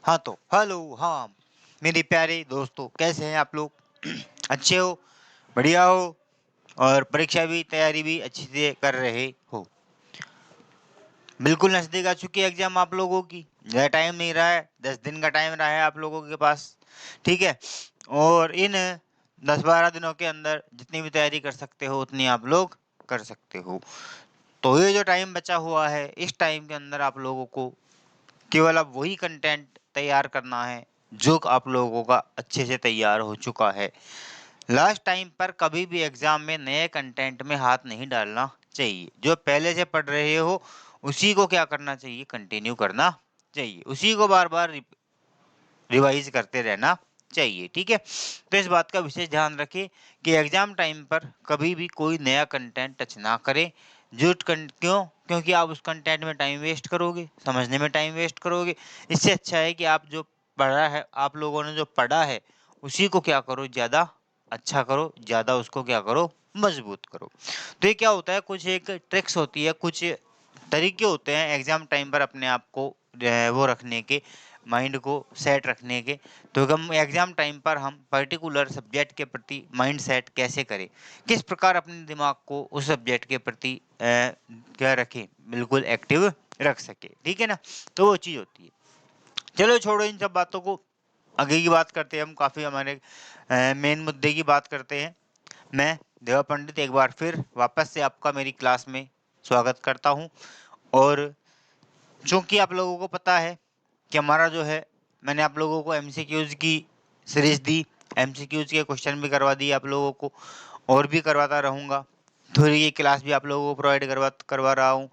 हाँ तो हेलो, हाँ मेरे प्यारे दोस्तों, कैसे हैं आप लोग? अच्छे हो, बढ़िया हो और परीक्षा भी तैयारी भी अच्छी से कर रहे हो। बिल्कुल नज़दीक आ चुकी है एग्ज़ाम आप लोगों की। ज़्यादा टाइम नहीं रहा है, 10 दिन का टाइम रहा है आप लोगों के पास, ठीक है? और इन 10-12 दिनों के अंदर जितनी भी तैयारी कर सकते हो उतनी आप लोग कर सकते हो। तो ये जो टाइम बचा हुआ है, इस टाइम के अंदर आप लोगों को केवल अब वही कंटेंट तैयार करना है जो आप लोगों का अच्छे से तैयार हो चुका है। लास्ट टाइम पर कभी भी एग्जाम में नए कंटेंट में हाथ नहीं डालना चाहिए। जो पहले से पढ़ रहे हो उसी को क्या करना चाहिए, कंटिन्यू करना चाहिए, उसी को बार बार रिवाइज करते रहना चाहिए, ठीक है? तो इस बात का विशेष ध्यान रखें कि एग्जाम टाइम पर कभी भी कोई नया कंटेंट टच ना करें। क्यों? क्योंकि आप उस कंटेंट में टाइम वेस्ट करोगे, समझने में टाइम वेस्ट करोगे। इससे अच्छा है कि आप जो पढ़ा है, आप लोगों ने जो पढ़ा है उसी को क्या करो, ज़्यादा अच्छा करो, ज़्यादा उसको क्या करो, मजबूत करो। तो ये क्या होता है, कुछ एक ट्रिक्स होती है, कुछ तरीके होते हैं एग्जाम टाइम पर अपने आप को वो रखने के, माइंड को सेट रखने के। तो हम एग्जाम टाइम पर हम पर्टिकुलर सब्जेक्ट के प्रति माइंड सेट कैसे करें, किस प्रकार अपने दिमाग को उस सब्जेक्ट के प्रति क्या रखें, बिल्कुल एक्टिव रख सके, ठीक है ना? तो वो चीज़ होती है। चलो छोड़ो इन सब बातों को, आगे की बात करते हैं। हम काफ़ी हमारे मेन मुद्दे की बात करते हैं। मैं देवा पंडित एक बार फिर वापस से आपका मेरी क्लास में स्वागत करता हूँ। और चूँकि आप लोगों को पता है कि हमारा जो है, मैंने आप लोगों को एमसीक्यूज़ की सीरीज़ दी, एमसीक्यूज़ के क्वेश्चन भी करवा दिए आप लोगों को, और भी करवाता रहूँगा। थ्योरी की क्लास भी आप लोगों को प्रोवाइड करवा रहा हूँ।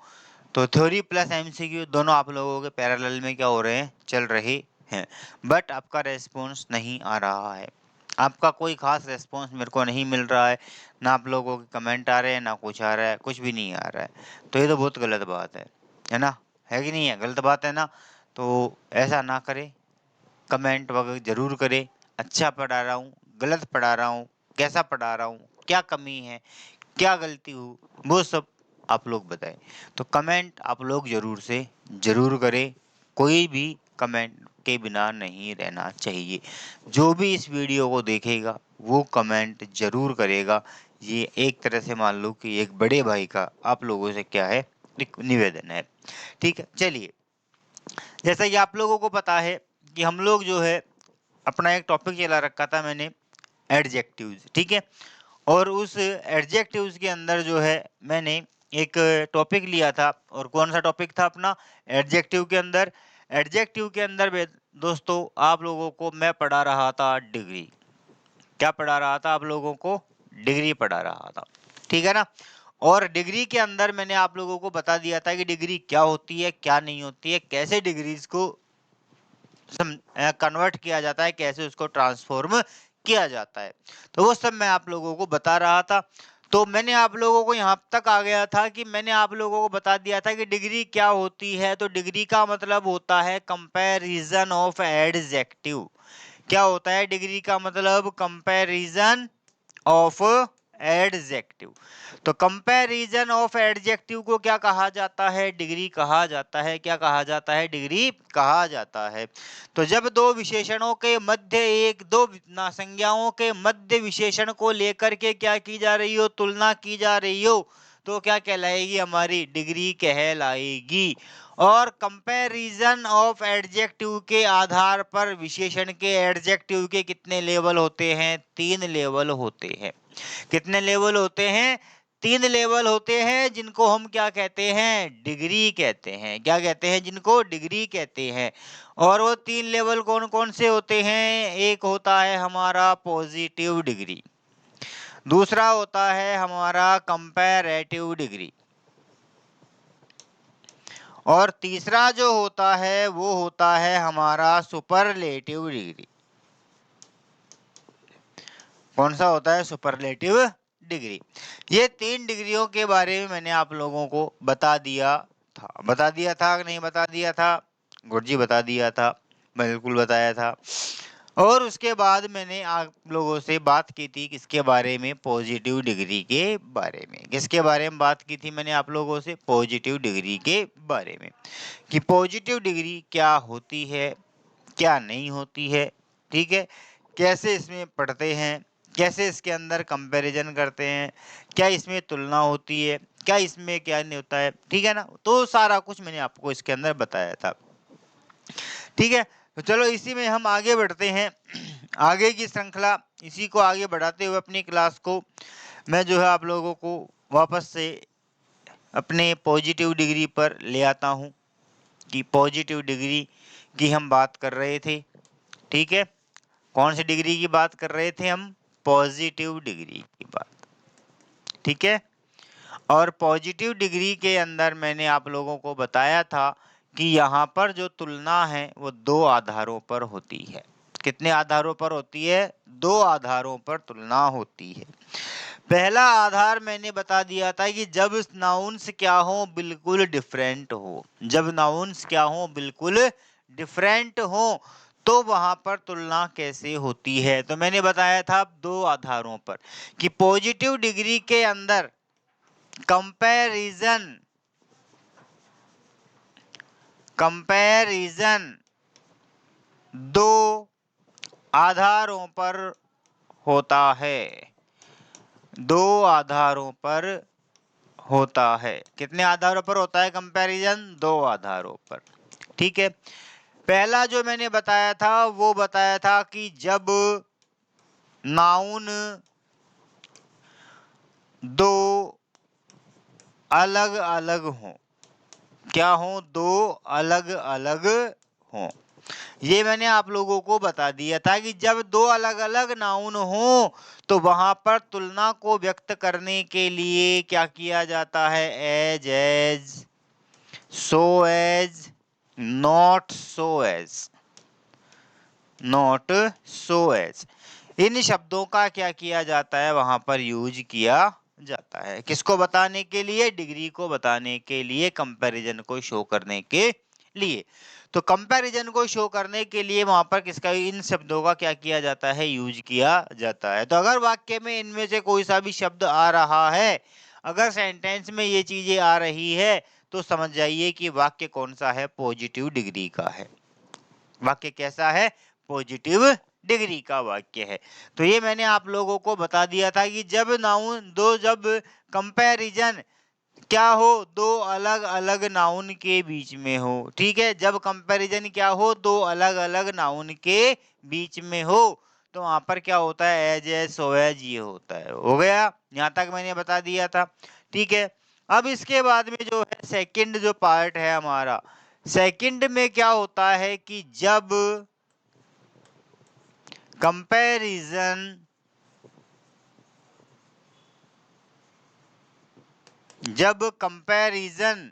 तो थ्योरी प्लस एमसीक्यू दोनों आप लोगों के पैरेलल में क्या हो रहे हैं, चल रहे हैं। बट आपका रेस्पॉन्स नहीं आ रहा है, आपका कोई ख़ास रेस्पॉन्स मेरे को नहीं मिल रहा है। ना आप लोगों के कमेंट आ रहे हैं, ना कुछ आ रहा है, कुछ भी नहीं आ रहा है। तो ये तो बहुत गलत बात है ना? है कि नहीं है? गलत बात है ना? तो ऐसा ना करें, कमेंट वगैरह ज़रूर करें। अच्छा पढ़ा रहा हूँ, गलत पढ़ा रहा हूँ, कैसा पढ़ा रहा हूँ, क्या कमी है, क्या गलती हुई, वो सब आप लोग बताएं। तो कमेंट आप लोग ज़रूर से ज़रूर करें, कोई भी कमेंट के बिना नहीं रहना चाहिए। जो भी इस वीडियो को देखेगा वो कमेंट ज़रूर करेगा। ये एक तरह से मान लो कि एक बड़े भाई का आप लोगों से क्या है, एक निवेदन है, ठीक है? चलिए, जैसा कि आप लोगों को पता है कि हम लोग जो है अपना एक टॉपिक चला रखा था मैंने, एडजेक्टिव्स, ठीक है? और उस एडजेक्टिव्स के अंदर जो है मैंने एक टॉपिक लिया था। और कौन सा टॉपिक था अपना? एडजेक्टिव के अंदर। एडजेक्टिव के अंदर दोस्तों आप लोगों को मैं पढ़ा रहा था डिग्री। क्या पढ़ा रहा था आप लोगों को? डिग्री पढ़ा रहा था, ठीक है ना? और डिग्री के अंदर मैंने आप लोगों को बता दिया था कि डिग्री क्या होती है, क्या नहीं होती है, कैसे डिग्रीज को कन्वर्ट किया जाता है, कैसे उसको ट्रांसफॉर्म किया जाता है। तो वो सब मैं आप लोगों को बता रहा था। तो मैंने आप लोगों को यहाँ तक आ गया था कि मैंने आप लोगों को बता दिया था कि डिग्री क्या होती है। तो डिग्री का मतलब होता है कंपैरिजन ऑफ एडजेक्टिव। क्या होता है डिग्री का मतलब? Comparison of adjective. तो कंपैरिजन ऑफ एडजेक्टिव को क्या कहा जाता है? डिग्री कहा जाता है। क्या कहा जाता है? डिग्री कहा जाता है। तो जब दो विशेषणों के मध्य दो संज्ञाओं के मध्य विशेषण को लेकर के क्या की जा रही हो, तुलना की जा रही हो, तो क्या कहलाएगी? हमारी डिग्री कहलाएगी। और कंपैरिजन ऑफ एडजेक्टिव के आधार पर विशेषण के एडजेक्टिव के कितने लेवल होते हैं? 3 लेवल होते हैं। कितने लेवल होते हैं? 3 लेवल होते हैं, जिनको हम क्या कहते हैं? डिग्री कहते हैं। क्या कहते हैं? जिनको डिग्री कहते हैं। और वो 3 लेवल कौन कौन से होते हैं? एक होता है हमारा पॉजिटिव डिग्री, दूसरा होता है हमारा कंपैरेटिव डिग्री, और तीसरा जो होता है वो होता है हमारा सुपरलेटिव डिग्री। कौन सा होता है? Superlative degree. ये 3 डिग्रियों के बारे में मैंने आप लोगों को बता दिया था। बता दिया था कि नहीं बता दिया था? गुरुजी बता दिया था, बिल्कुल बताया था। और उसके बाद मैंने आप लोगों से बात की थी किसके बारे में? पॉजिटिव डिग्री के बारे में। किसके बारे में बात की थी मैंने आप लोगों से? पॉजिटिव डिग्री के बारे में, कि पॉजिटिव डिग्री क्या होती है, क्या नहीं होती है, ठीक है, कैसे इसमें पढ़ते हैं, कैसे इसके अंदर कंपैरिजन करते हैं, क्या इसमें तुलना होती है, क्या इसमें क्या नहीं होता है, ठीक है ना। तो सारा कुछ मैंने आपको इसके अंदर बताया था, ठीक है। तो चलो इसी में हम आगे बढ़ते हैं। आगे की श्रृंखला, इसी को आगे बढ़ाते हुए अपनी क्लास को मैं जो है आप लोगों को वापस से अपने पॉजिटिव डिग्री पर ले आता हूँ, कि पॉजिटिव डिग्री की हम बात कर रहे थे, ठीक है। कौन सी डिग्री की बात कर रहे थे हम? पॉजिटिव डिग्री की बात, ठीक है। और पॉजिटिव डिग्री के अंदर मैंने आप लोगों को बताया था कि यहाँ पर जो तुलना है वो दो आधारों पर होती है। कितने आधारों पर होती है? दो आधारों पर तुलना होती है। पहला आधार मैंने बता दिया था कि जब नाउन्स क्या हो, बिल्कुल डिफरेंट हो। जब नाउन्स क्या हो, बिल्कुल डिफरेंट हो, तो वहां पर तुलना कैसे होती है। तो मैंने बताया था दो आधारों पर कि पॉजिटिव डिग्री के अंदर कंपैरिजन कंपैरिजन दो आधारों पर होता है। दो आधारों पर होता है। कितने आधारों पर होता है कंपैरिजन? दो आधारों पर, ठीक है। पहला जो मैंने बताया था वो बताया था कि जब नाउन दो अलग अलग हों। क्या हो? दो अलग अलग हों। ये मैंने आप लोगों को बता दिया था कि जब दो अलग अलग नाउन हो तो वहां पर तुलना को व्यक्त करने के लिए क्या किया जाता है? As as, so as, not so as, not so as, इन शब्दों का क्या किया जाता है? वहां पर यूज किया जाता है। किसको बताने के लिए? डिग्री को बताने के लिए, कंपैरिजन को शो करने के लिए। तो कंपैरिजन को शो करने के लिए वहां पर किसका, इन शब्दों का क्या किया जाता है? यूज किया जाता है। तो अगर वाक्य में इनमें से कोई सा भी शब्द आ रहा है, अगर सेंटेंस में ये चीजें आ रही है, तो समझ जाइए कि वाक्य कौन सा है? पॉजिटिव डिग्री का है। वाक्य कैसा है? पॉजिटिव डिग्री का वाक्य है। तो ये मैंने आप लोगों को बता दिया था कि जब नाउन दो, जब कंपैरिजन क्या हो? दो अलग अलग नाउन के बीच में हो, ठीक है। जब कंपैरिजन क्या हो? दो अलग अलग नाउन के बीच में हो, तो वहां पर क्या होता है? एज एज, सो एज, ये होता है। हो गया? यहाँ तक मैंने बता दिया था, ठीक है। अब इसके बाद में जो है सेकंड जो पार्ट है हमारा, सेकंड में क्या होता है कि जब कंपैरिजन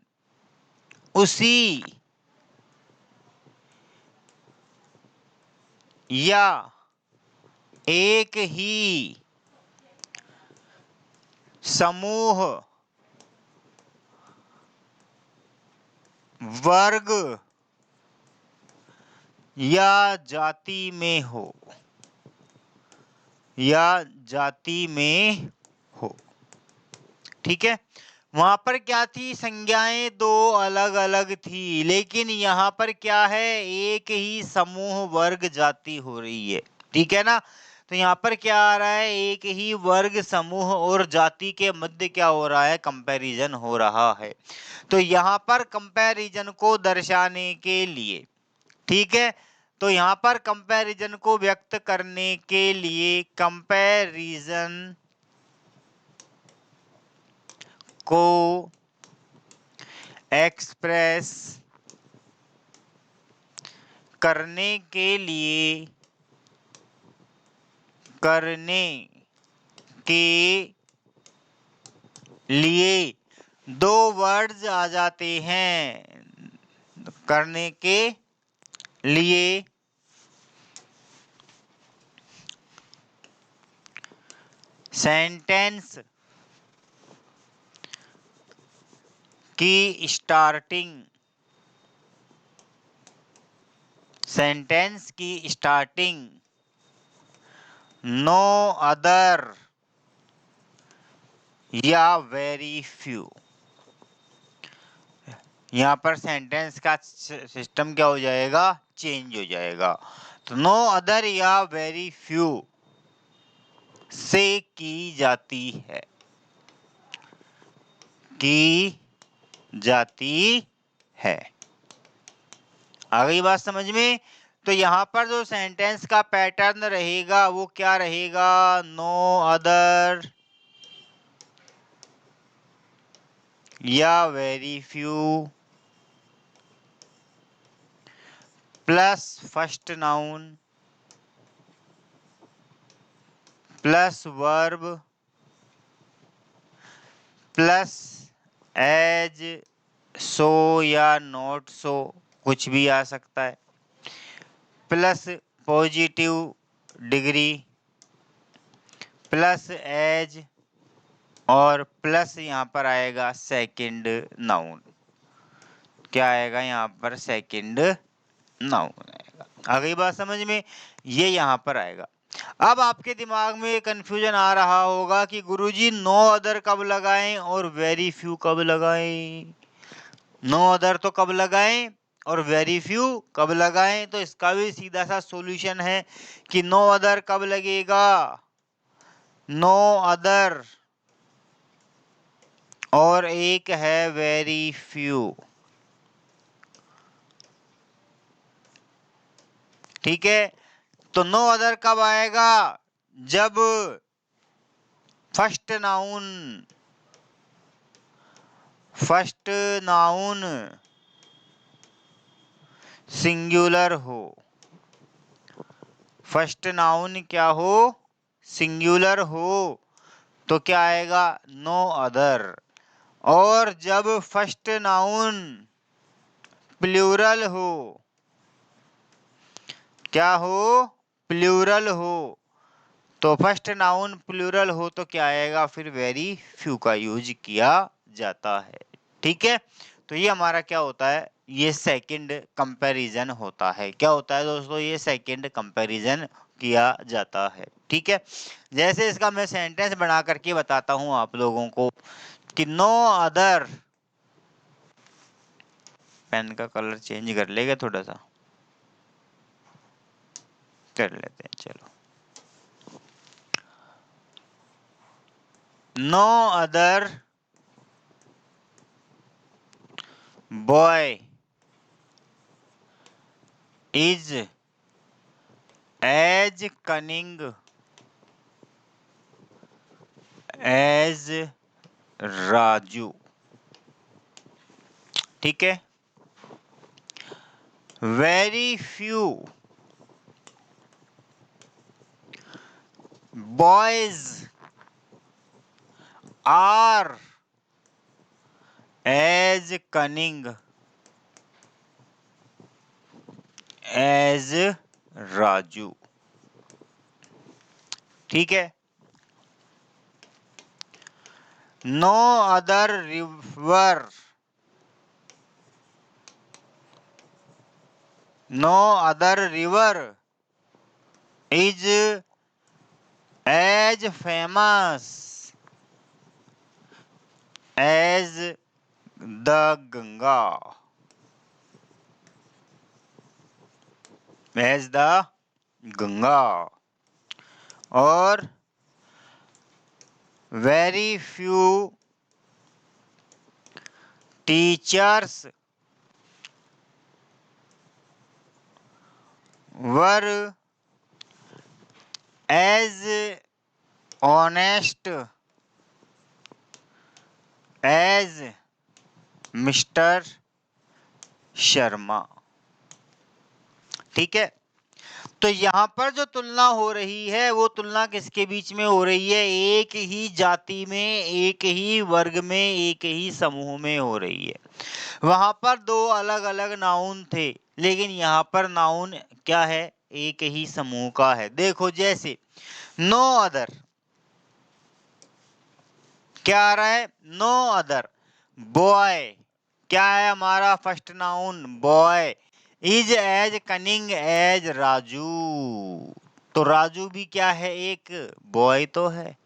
उसी या एक ही समूह, वर्ग या जाति में हो, या जाति में हो, ठीक है। वहां पर क्या थी? संज्ञाएं दो अलग अलग थी, लेकिन यहाँ पर क्या है? एक ही समूह, वर्ग, जाति हो रही है, ठीक है ना। तो यहाँ पर क्या आ रहा है? एक ही वर्ग, समूह और जाति के मध्य क्या हो रहा है? कंपैरिजन हो रहा है। तो यहाँ पर कंपैरिजन को दर्शाने के लिए, ठीक है, तो यहाँ पर कंपैरिजन को व्यक्त करने के लिए कंपैरिजन को एक्सप्रेस करने के लिए दो वर्ड्स आ जाते हैं। करने के लिए सेंटेंस की स्टार्टिंग नो अदर या वेरी फ्यू, यहाँ पर सेंटेंस का सिस्टम क्या हो जाएगा, चेंज हो जाएगा। तो नो अदर या वेरी फ्यू से की जाती है, की जाती है। आ गई बात समझ में? तो यहाँ पर जो सेंटेंस का पैटर्न रहेगा वो क्या रहेगा, नो अदर या very few plus first noun plus verb plus as, so या नॉट सो, कुछ भी आ सकता है, plus positive degree plus as और प्लस यहाँ पर आएगा सेकंड नाउन। क्या आएगा यहाँ पर, सेकंड नाउन आएगा। आ गई बात समझ में? ये यहाँ पर आएगा। अब आपके दिमाग में कंफ्यूजन आ रहा होगा कि गुरुजी नो अदर कब लगाएं और वेरी फ्यू कब लगाएं। नो अदर तो कब लगाएं और वेरी फ्यू कब लगाएं? तो इसका भी सीधा सा सॉल्यूशन है कि नो अदर कब लगेगा, नो अदर और एक है वेरी फ्यू। ठीक है, तो नो अदर कब आएगा, जब फर्स्ट नाउन सिंगुलर हो। फर्स्ट नाउन क्या हो, सिंगुलर हो, तो क्या आएगा, नो अदर। और जब फर्स्ट नाउन प्लूरल हो, क्या हो, प्लूरल हो, तो फर्स्ट नाउन प्लूरल हो तो क्या आएगा, फिर वेरी फ्यू का यूज किया जाता है। ठीक है, तो ये हमारा क्या होता है, ये सेकंड कंपैरिजन होता है। क्या होता है दोस्तों, ये सेकंड कंपैरिजन किया जाता है। ठीक है, जैसे इसका मैं सेंटेंस बना करके बताता हूं आप लोगों को कि नो अदर, पेन का कलर चेंज कर लेगा थोड़ा सा, कर लेते हैं चलो। No other boy is as cunning as Raju. ठीक है, very few boys are as cunning as Raju. ठीक है, no other river, no other river is as famous as the Ganga, as the Ganga. और very few teachers were as honest as mister Sharma. ठीक है, तो यहाँ पर जो तुलना हो रही है वो तुलना किसके बीच में हो रही है, एक ही जाति में, एक ही वर्ग में, एक ही समूह में हो रही है। वहां पर दो अलग अलग नाउन थे, लेकिन यहाँ पर नाउन क्या है, एक ही समूह का है। देखो जैसे नो अदर, क्या आ रहा है, नो अदर बॉय, क्या है हमारा first noun boy, is as cunning as Raju, तो राजू भी क्या है, एक बॉय तो है,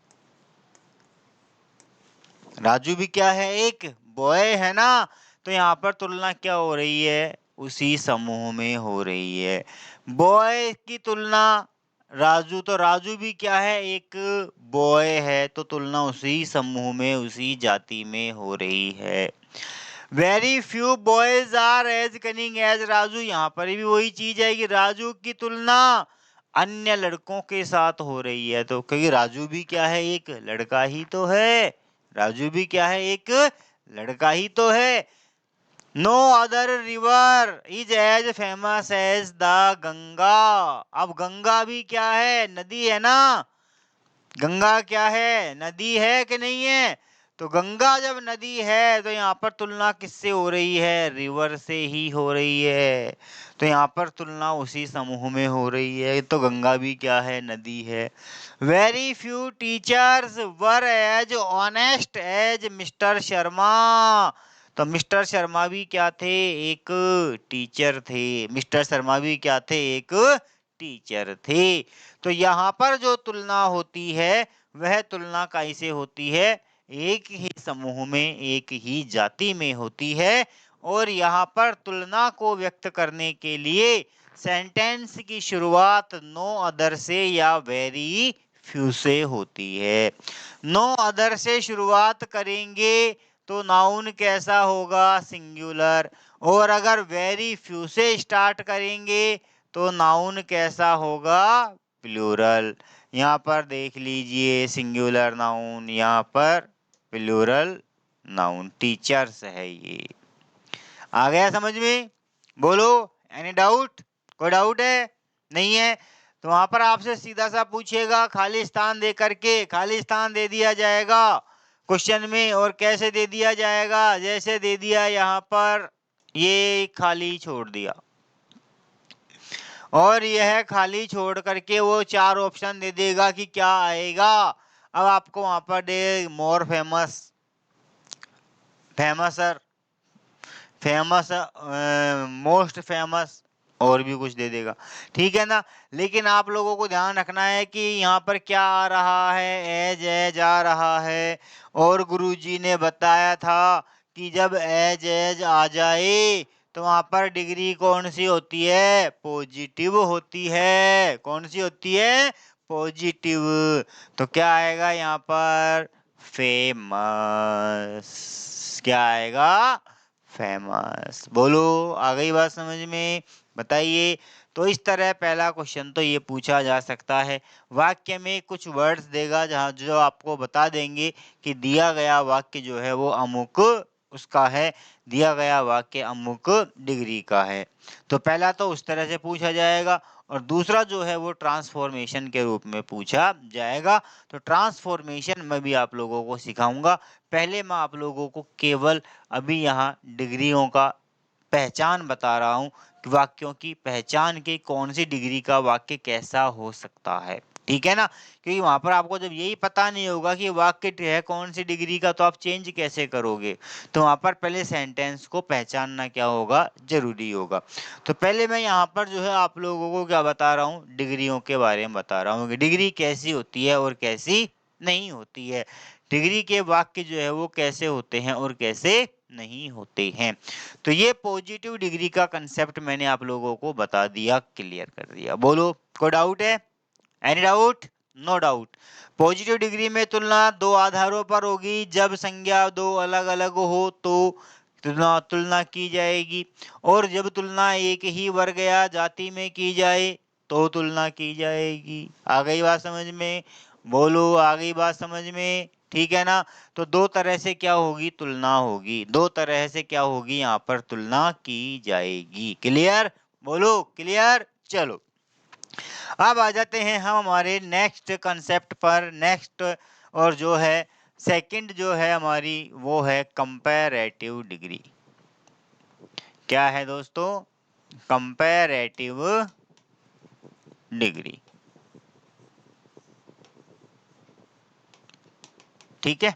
राजू भी क्या है, एक बॉय है ना। तो यहाँ पर तुलना क्या हो रही है, उसी समूह में हो रही है। बॉय की तुलना राजू, तो राजू भी क्या है, एक बॉय है, तो तुलना उसी समूह में उसी जाति में हो रही है। Very few boys are as cunning as Raju, यहाँ पर भी वही चीज है कि राजू की तुलना अन्य लड़कों के साथ हो रही है, तो क्योंकि राजू भी क्या है, एक लड़का ही तो है, राजू भी क्या है, एक लड़का ही तो है। No other river is as famous as the Ganga, अब गंगा भी क्या है, नदी है ना, गंगा क्या है, नदी है कि नहीं है, तो गंगा जब नदी है तो यहाँ पर तुलना किससे हो रही है, रिवर से ही हो रही है, तो यहाँ पर तुलना उसी समूह में हो रही है, तो गंगा भी क्या है, नदी है। Very few teachers were as honest as mister Sharma, तो मिस्टर शर्मा भी क्या थे, एक टीचर थे, मिस्टर शर्मा भी क्या थे, एक टीचर थे। तो यहाँ पर जो तुलना होती है वह तुलना कैसे होती है, एक ही समूह में एक ही जाति में होती है, और यहाँ पर तुलना को व्यक्त करने के लिए सेंटेंस की शुरुआत नो अदर से या वेरी फ्यू से होती है। नो अदर से शुरुआत करेंगे तो नाउन कैसा होगा, सिंगुलर, और अगर वेरी फ्यू से स्टार्ट करेंगे तो नाउन कैसा होगा, प्लूरल। यहाँ पर देख लीजिए, सिंगुलर नाउन, यहाँ पर प्लूरल नाउन, टीचर्स है ये। आ गया समझ में, बोलो, एनी डाउट, कोई डाउट है, नहीं है, तो वहां पर आपसे सीधा सा पूछेगा, खाली स्थान दे करके, खाली स्थान दे दिया जाएगा क्वेश्चन में, और कैसे दे दिया जाएगा, जैसे दे दिया यहाँ पर, ये खाली छोड़ दिया, और यह खाली छोड़ करके वो 4 ऑप्शन दे देगा कि क्या आएगा। अब आपको वहां पर the more famous, famouser, famous, most famous, और भी कुछ दे देगा, ठीक है ना। लेकिन आप लोगों को ध्यान रखना है कि यहाँ पर क्या आ रहा है, एज एज आ रहा है, और गुरुजी ने बताया था कि जब एज एज आ जाए तो वहां पर डिग्री कौन सी होती है, पॉजिटिव होती है, कौन सी होती है, पॉजिटिव, तो क्या आएगा यहाँ पर, फेमस, क्या आएगा, फेमस। बोलो, आ गई बात समझ में, बताइए। तो इस तरह पहला क्वेश्चन तो ये पूछा जा सकता है, वाक्य में कुछ वर्ड्स देगा जहाँ जो आपको बता देंगे कि दिया गया वाक्य जो है वो अमुक उसका है, दिया गया वाक्य अमुक डिग्री का है, तो पहला तो उस तरह से पूछा जाएगा, और दूसरा जो है वो ट्रांसफॉर्मेशन के रूप में पूछा जाएगा। तो ट्रांसफॉर्मेशन में भी आप लोगों को सिखाऊंगा, पहले मैं आप लोगों को केवल अभी यहाँ डिग्रियों का पहचान बता रहा हूँ कि वाक्यों की पहचान के कौन सी डिग्री का वाक्य कैसा हो सकता है, ठीक है ना, क्योंकि वहां पर आपको जब यही पता नहीं होगा कि वाक्य है कौन सी डिग्री का तो आप चेंज कैसे करोगे, तो वहां पर पहले सेंटेंस को पहचानना क्या होगा, जरूरी होगा। तो पहले मैं यहाँ पर जो है आप लोगों को क्या बता रहा हूँ, डिग्रियों के बारे में बता रहा हूँ कि डिग्री कैसी होती है और कैसी नहीं होती है, डिग्री के वाक्य जो है वो कैसे होते हैं और कैसे नहीं होते हैं। तो ये पॉजिटिव डिग्री का कंसेप्ट मैंने आप लोगों को बता दिया, क्लियर कर दिया। बोलो, कोई डाउट है, any doubt, no doubt. Positive degree में तुलना 2 आधारों पर होगी, जब संज्ञा 2 अलग अलग हो तो तुलना की जाएगी, और जब तुलना एक ही वर्ग या जाति में की जाए तो तुलना की जाएगी। आ गई बात समझ में, बोलो, आ गई बात समझ में, ठीक है ना। तो 2 तरह से क्या होगी, तुलना होगी, 2 तरह से क्या होगी, यहाँ पर तुलना की जाएगी, क्लियर, बोलो, क्लियर। चलो अब आ जाते हैं हम हमारे नेक्स्ट कंसेप्ट पर, नेक्स्ट, और जो है सेकंड जो है हमारी वो है कंपैरेटिव डिग्री। क्या है दोस्तों, कंपैरेटिव डिग्री, ठीक है।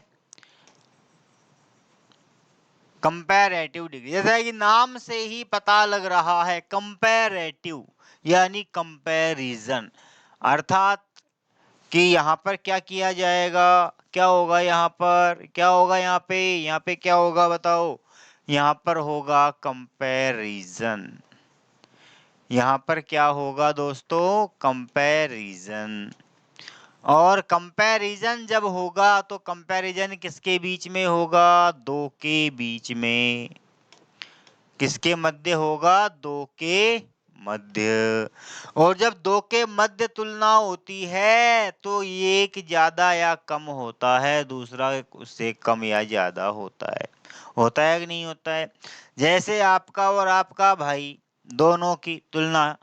कंपैरेटिव डिग्री, जैसा है कि नाम से ही पता लग रहा है, कंपैरेटिव यानी कंपैरिजन, अर्थात कि यहाँ पर क्या किया जाएगा, क्या होगा यहाँ पर, क्या होगा यहाँ पे क्या होगा बताओ, यहाँ पर होगा कंपैरिजन। यहाँ पर क्या होगा दोस्तों? कंपैरिजन। और कंपैरिजन जब होगा तो कंपैरिजन किसके बीच में होगा? दो के बीच में। किसके मध्य होगा? दो के मध्य। और जब दो के मध्य तुलना होती है तो एक ज्यादा या कम होता है, दूसरा उससे कम या ज्यादा होता है। होता है कि नहीं होता है? जैसे आपका और आपका भाई दोनों की तुलना,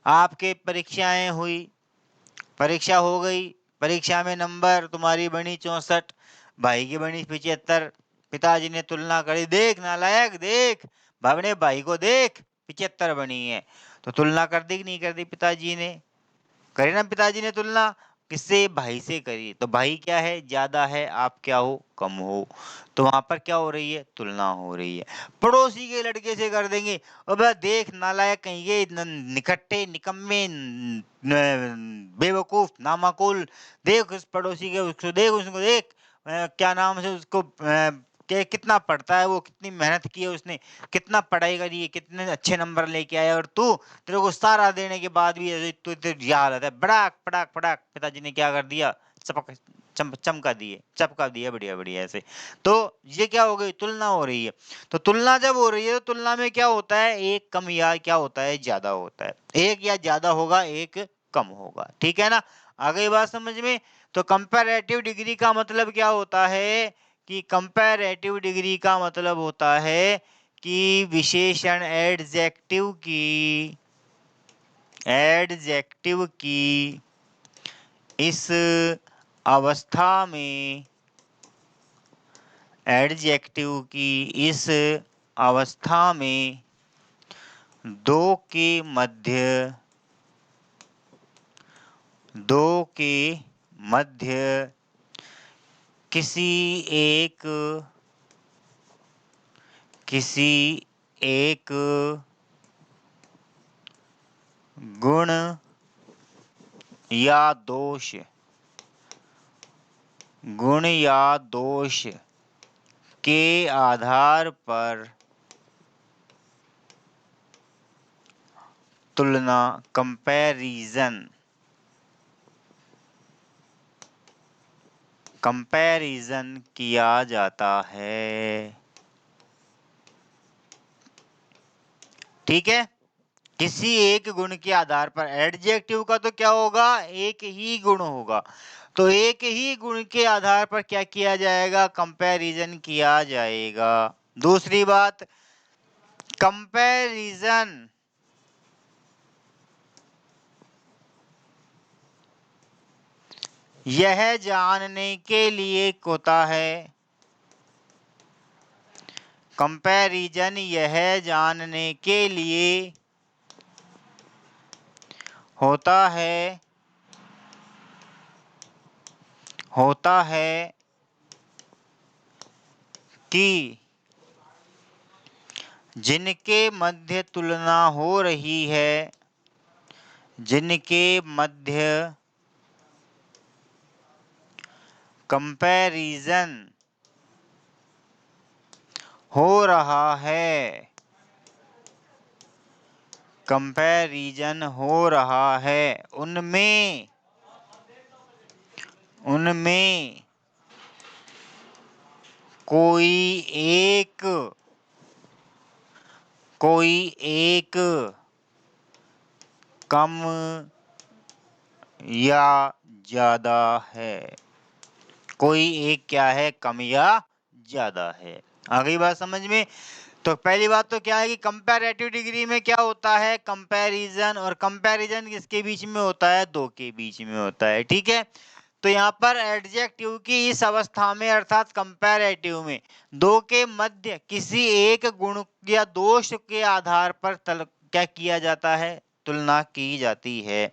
आपके परीक्षाएं हुई, परीक्षा हो गई, परीक्षा में नंबर तुम्हारी बनी 64, भाई की बनी 75। पिताजी ने तुलना करी, देख नालायक देख, अपने भाई को देख 75 बनी है। तो तुलना कर दी कि नहीं कर दी? पिताजी ने करी ना, पिताजी ने तुलना किससे? भाई से करी। तो भाई क्या है? ज्यादा है, आप क्या हो? कम हो। तो वहां पर क्या हो रही है? तुलना हो रही है। पड़ोसी के लड़के से कर देंगे, अबे देख नालायक कहिए, निकट्टे निकम्मे बेवकूफ नामाकुल, देख उस पड़ोसी के, उसको देख, उसको देख क्या नाम से उसको के कितना पढ़ता है वो, कितनी मेहनत की है उसने, कितना पढ़ाई करी है, कितने अच्छे नंबर लेके आया, और तू, तेरे को सारा देने के बाद भी तू तेरी हालत है। बड़ाक पड़ाक पड़ाक पिताजी ने क्या कर दिया? चपक चमका दिए, चपका दिया, बढ़िया बढ़िया ऐसे। तो ये क्या हो गई? तुलना हो रही है। तो तुलना जब हो रही है तो तुलना में क्या होता है? एक कम या क्या होता है? ज्यादा होता है। एक या ज्यादा होगा, एक कम होगा। ठीक है ना? आ गई बात समझ में? तो कंपैरेटिव डिग्री का मतलब क्या होता है? कि कंपैरेटिव डिग्री का मतलब होता है कि विशेषण एडजेक्टिव की इस अवस्था में, एडजेक्टिव की इस अवस्था में दो के मध्य, दो के मध्य किसी एक गुण या दोष, गुण या दोष के आधार पर तुलना, कंपैरिजन, कंपैरिजन किया जाता है। ठीक है? किसी एक गुण के आधार पर। एडजेक्टिव का तो क्या होगा? एक ही गुण होगा। तो एक ही गुण के आधार पर क्या किया जाएगा? कंपैरिजन किया जाएगा। दूसरी बात, कंपैरिजन यह जानने के लिए होता है, कंपैरिजन यह जानने के लिए होता है, होता है कि जिनके मध्य तुलना हो रही है, जिनके मध्य कंपैरिजन हो रहा है, कंपैरिजन हो रहा है, उनमें उनमें कोई एक, कोई एक कम या ज्यादा है। कोई एक क्या है? कम या ज्यादा है। आ गई बात समझ में? तो पहली बात तो क्या है कि कंपैरेटिव डिग्री में क्या होता है? कंपैरिजन। और कंपैरिजन किसके बीच में होता है? दो के बीच में होता है। ठीक है? तो यहाँ पर एडजेक्टिव की इस अवस्था में अर्थात कंपैरेटिव में दो के मध्य किसी एक गुण या दोष के आधार पर क्या किया जाता है? तुलना की जाती है।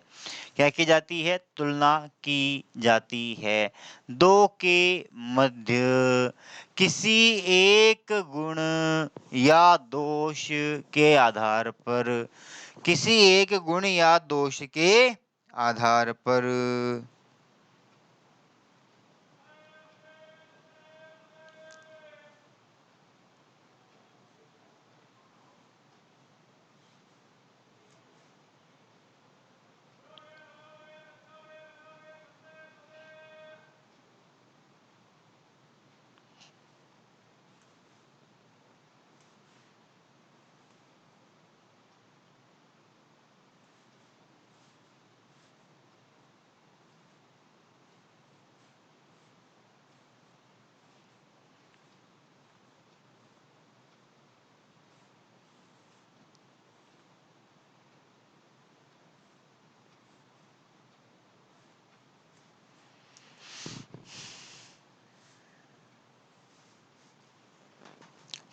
क्या की जाती है? तुलना की जाती है। दो के मध्य किसी एक गुण या दोष के आधार पर, किसी एक गुण या दोष के आधार पर।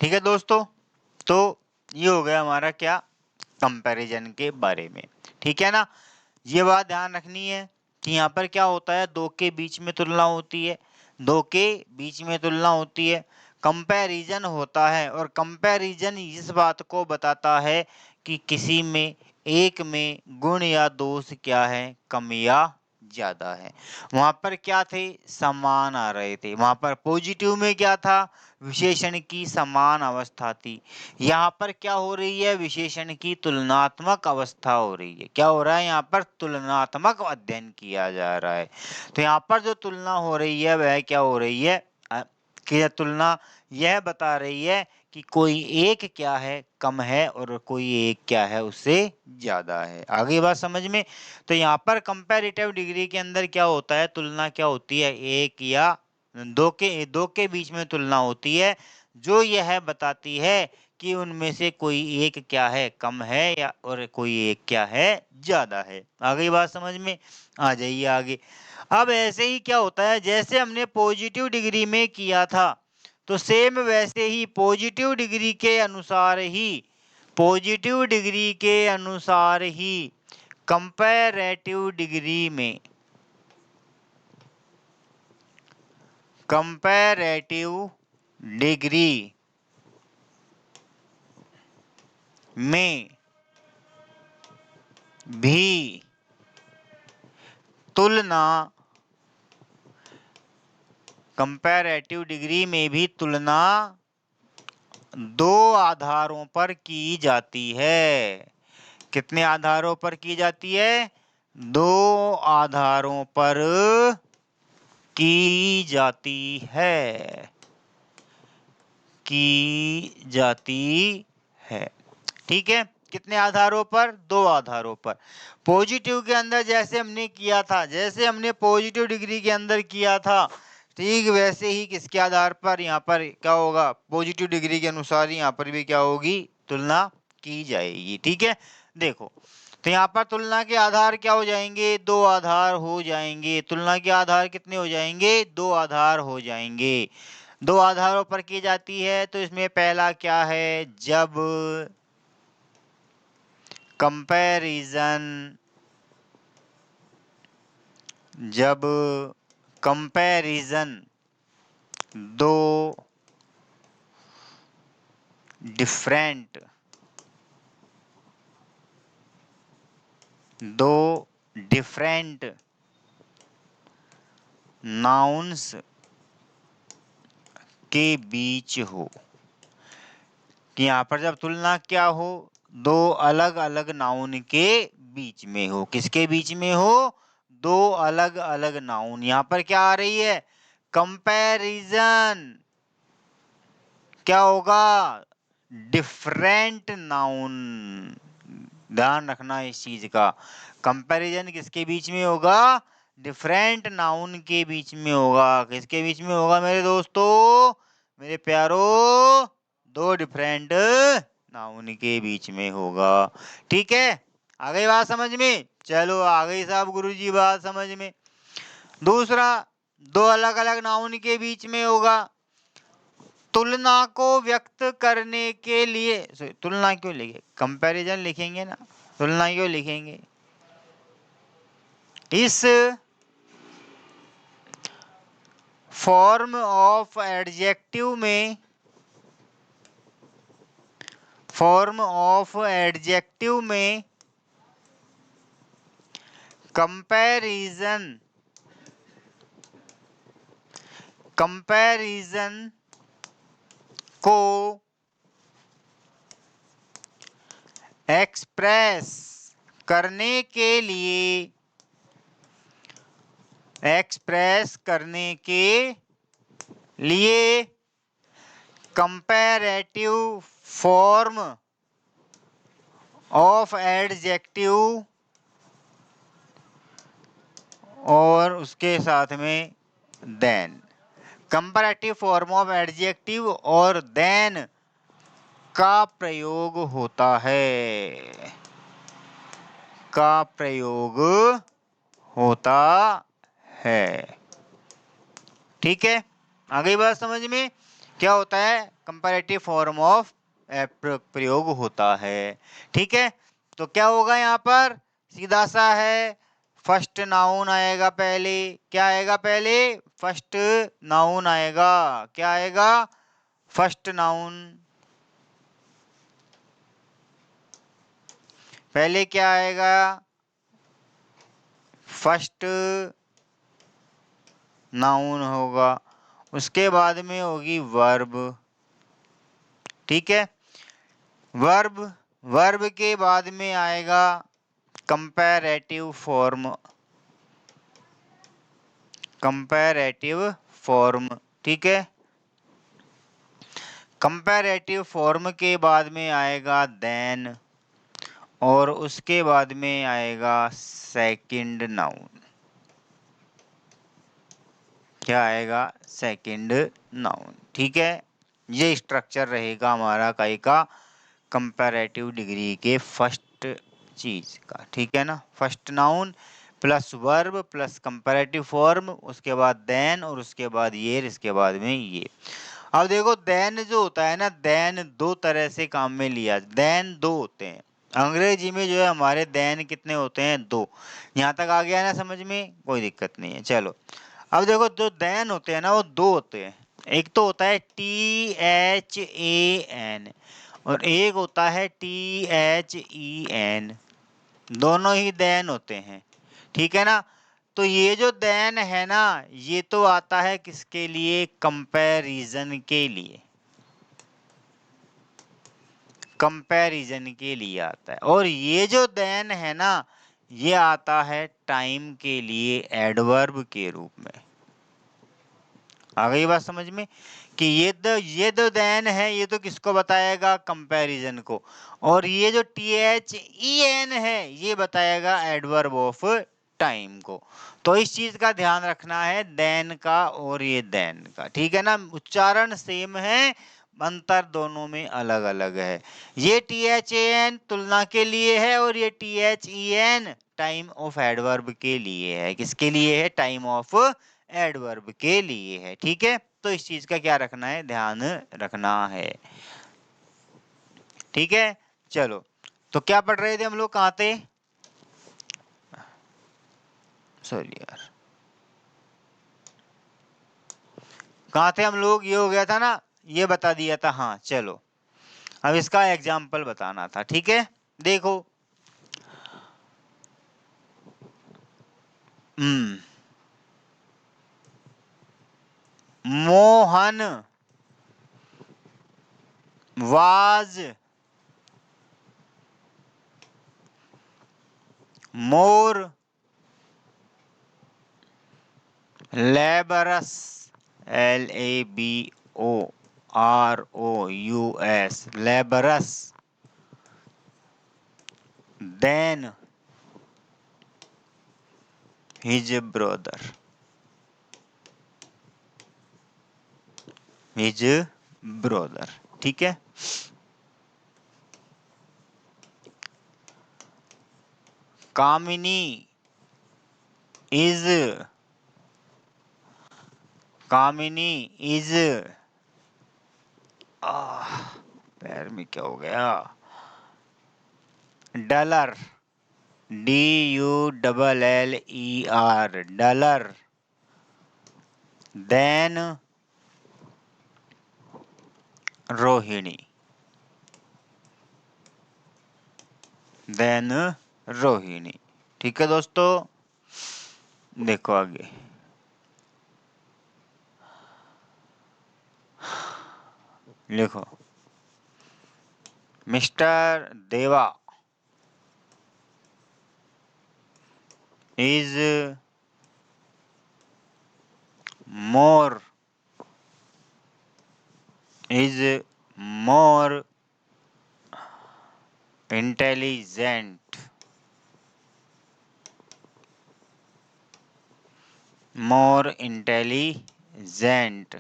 ठीक है दोस्तों, तो ये हो गया हमारा क्या, कंपैरिजन के बारे में। ठीक है ना, ये बात ध्यान रखनी है कि यहाँ पर क्या होता है, दो के बीच में तुलना होती है, दो के बीच में तुलना होती है, कंपैरिजन होता है। और कंपैरिजन इस बात को बताता है कि किसी में, एक में गुण या दोष क्या है, कम या ज्यादा है। वहां पर क्या थे, समान आ रहे थे। वहां पर पॉजिटिव में क्या था, विशेषण की समान अवस्था थी। यहाँ पर क्या हो रही है, विशेषण की तुलनात्मक अवस्था हो रही है। क्या हो रहा है, यहाँ पर तुलनात्मक अध्ययन किया जा रहा है। तो यहाँ पर जो तुलना हो रही है वह क्या हो रही है, कि यह तुलना यह बता रही है कि कोई एक क्या है, कम है, और कोई एक क्या है, उससे ज्यादा है। आगे बात समझ में। तो यहाँ पर कंपैरेटिव डिग्री के अंदर क्या होता है, तुलना क्या होती है, एक या दो के बीच में तुलना होती है, जो यह बताती है कि उनमें से कोई एक क्या है, कम है, या और कोई एक क्या है, ज्यादा है। आगे बात समझ में। आ जाइए आगे। अब ऐसे ही क्या होता है, जैसे हमने पॉजिटिव डिग्री में किया था, तो सेम वैसे ही पॉजिटिव डिग्री के अनुसार ही, पॉजिटिव डिग्री के अनुसार ही कंपैरेटिव डिग्री में, कंपैरेटिव डिग्री में भी तुलना, कंपैरेटिव डिग्री में भी तुलना दो आधारों पर की जाती है। कितने आधारों पर की जाती है, दो आधारों पर की जाती है, की जाती है। ठीक है, कितने आधारों पर, दो आधारों पर। पॉजिटिव के अंदर जैसे हमने किया था, जैसे हमने पॉजिटिव डिग्री के अंदर किया था, ठीक वैसे ही किसके आधार पर, यहाँ पर क्या होगा, पॉजिटिव डिग्री के अनुसार यहाँ पर भी क्या होगी, तुलना की जाएगी। ठीक है, देखो तो यहाँ पर तुलना के आधार क्या हो जाएंगे, दो आधार हो जाएंगे। तुलना के आधार कितने हो जाएंगे, दो आधार हो जाएंगे। दो आधारों पर की जाती है, तो इसमें पहला क्या है, जब कंपैरिजन, जब कंपैरिजन दो डिफरेंट, दो डिफरेंट नाउन्स के बीच हो, कि यहाँ पर जब तुलना क्या हो, दो अलग अलग नाउन के बीच में हो। किसके बीच में हो, दो अलग अलग नाउन। यहाँ पर क्या आ रही है, कंपैरिजन क्या होगा, डिफरेंट नाउन। ध्यान रखना इस चीज का, कंपैरिजन किसके बीच में होगा, डिफरेंट नाउन के बीच में होगा। किसके बीच में होगा मेरे दोस्तों, मेरे प्यारों, दो डिफरेंट नाउन के बीच में होगा। ठीक है, आ गई बात समझ में। चलो आ गई साहब गुरुजी बात समझ में। दूसरा, दो अलग अलग नाउन के बीच में होगा, तुलना को व्यक्त करने के लिए, तुलना क्यों लिखे, कंपैरिजन लिखेंगे ना, तुलना क्यों लिखेंगे, इस फॉर्म ऑफ एडजेक्टिव में, फॉर्म ऑफ एडजेक्टिव में कंपैरिजन, कंपैरिजन को एक्सप्रेस करने के लिए, एक्सप्रेस करने के लिए कंपैरेटिव फॉर्म ऑफ एडजेक्टिव और उसके साथ में then, comparative form of adjective और देन का प्रयोग होता है, का प्रयोग होता है। ठीक है, आ गई बात समझ में। क्या होता है, कंपैरेटिव फॉर्म ऑफ प्रयोग होता है। ठीक है, तो क्या होगा यहाँ पर, सीधा सा है, फर्स्ट नाउन आएगा पहले। क्या आएगा पहले, फर्स्ट नाउन आएगा। क्या आएगा, फर्स्ट नाउन। पहले क्या आएगा, फर्स्ट नाउन होगा, उसके बाद में होगी वर्ब। ठीक है, वर्ब, वर्ब के बाद में आएगा कंपैरेटिव फॉर्म, कंपैरेटिव फॉर्म। ठीक है, कंपैरेटिव फॉर्म के बाद में आएगा देन, और उसके बाद में आएगा सेकंड नाउन। क्या आएगा, सेकंड नाउन। ठीक है, ये स्ट्रक्चर रहेगा हमारा कई का कंपैरेटिव डिग्री के फर्स्ट चीज का। ठीक है ना, first noun plus verb plus comparative form, उसके बाद देन, और उसके बाद ये, इसके बाद में ये। अब देखो देन जो होता है ना, देन दो तरह से काम में लिया, देन दो होते हैं। अंग्रेजी में जो है हमारे देन कितने होते हैं, दो। यहाँ तक आ गया ना समझ में, कोई दिक्कत नहीं है। चलो, अब देखो जो देन होते हैं ना वो दो होते हैं। एक तो होता है THAN, और एक होता है THEN। दोनों ही देन होते हैं। ठीक है ना, तो ये जो देन है ना, ये तो आता है किसके लिए, कंपैरिजन के लिए, कंपैरिजन के लिए आता है। और ये जो देन है ना, ये आता है टाइम के लिए एडवर्ब के रूप में। आ गई बात समझ में, कि ये जो देन है ये तो किसको बताएगा, कंपैरिजन को, और ये जो THEN है ये बताएगा एडवर्ब ऑफ टाइम को। तो इस चीज का ध्यान रखना है, देन का और ये देन का। ठीक है ना, उच्चारण सेम है, अंतर दोनों में अलग अलग है। ये THAN तुलना के लिए है, और ये THEN टाइम ऑफ एडवर्ब के लिए है। किसके लिए है, टाइम ऑफ एडवर्ब के लिए है। ठीक है, तो इस चीज का क्या रखना है, ध्यान रखना है। ठीक है, चलो, तो क्या पढ़ रहे थे हम लोग, कहाँ थे, सॉरी यार, कहाँ थे हम लोग, ये हो गया था ना, ये बता दिया था। हाँ चलो, अब इसका एग्जाम्पल बताना था। ठीक है, देखो, Mohan was more laborious, LABOROUS, laborious, than his brother, his brother. ठीक है, कामिनी इज, कामिनी इज, पैर में क्या हो गया, duller, DULLER, duller, than Rohini, than Rohini. ठीक है दोस्तों, देखो आगे, लिखो, mister Deva is more, is more intelligent, more intelligent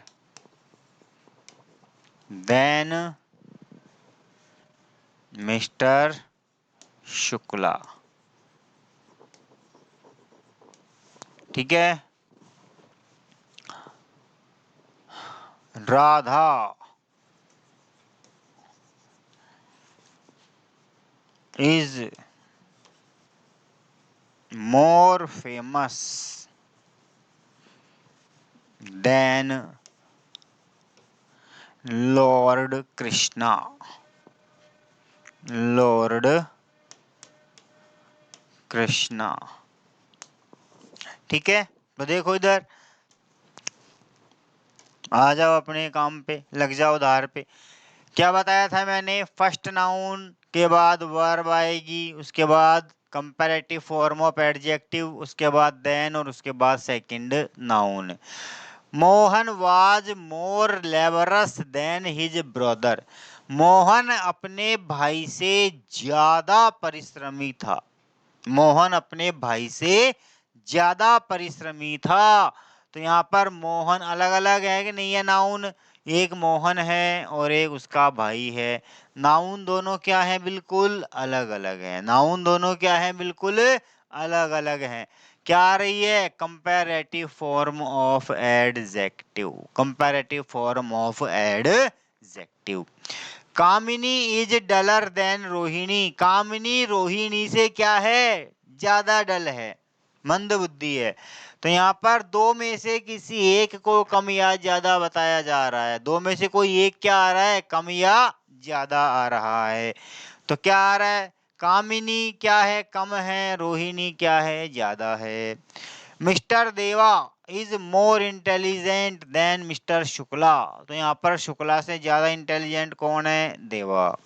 than Mr. Shukla. ठीक है, Radha is more famous than Lord Krishna. Lord Krishna। ठीक है, तो देखो इधर आ जाओ, अपने काम पे लग जाओ, उधार पे। क्या बताया था मैंने? फर्स्ट नाउन के बाद वर्ब आएगी, उसके बाद कंपैरेटिव फॉर्म ऑफ एडजेक्टिव, उसके बाद देन, और उसके बाद second noun. Mohan was more laborious than his brother. Mohan अपने भाई से ज्यादा परिश्रमी था। मोहन अपने भाई से ज्यादा परिश्रमी था। तो यहाँ पर मोहन अलग अलग है कि नहीं है नाउन? एक मोहन है और एक उसका भाई है। नाउन दोनों क्या है? बिल्कुल अलग अलग है। नाउन दोनों क्या है? बिल्कुल अलग अलग है। क्या आ रही है? Comparative form of adjective. Comparative form of adjective. Kamini is duller than Rohini. Kamini Rohini से क्या है? ज्यादा डल है, मंद बुद्धि है। तो यहाँ पर दो में से किसी एक को कम या ज्यादा बताया जा रहा है। दो में से कोई एक क्या आ रहा है? कम या ज्यादा आ रहा है। तो क्या आ रहा है? कामिनी क्या है? कम है। रोहिणी क्या है? ज्यादा है। Mister Deva is more intelligent then mister Shukla. तो यहाँ पर शुक्ला से ज्यादा इंटेलिजेंट कौन है? Deva.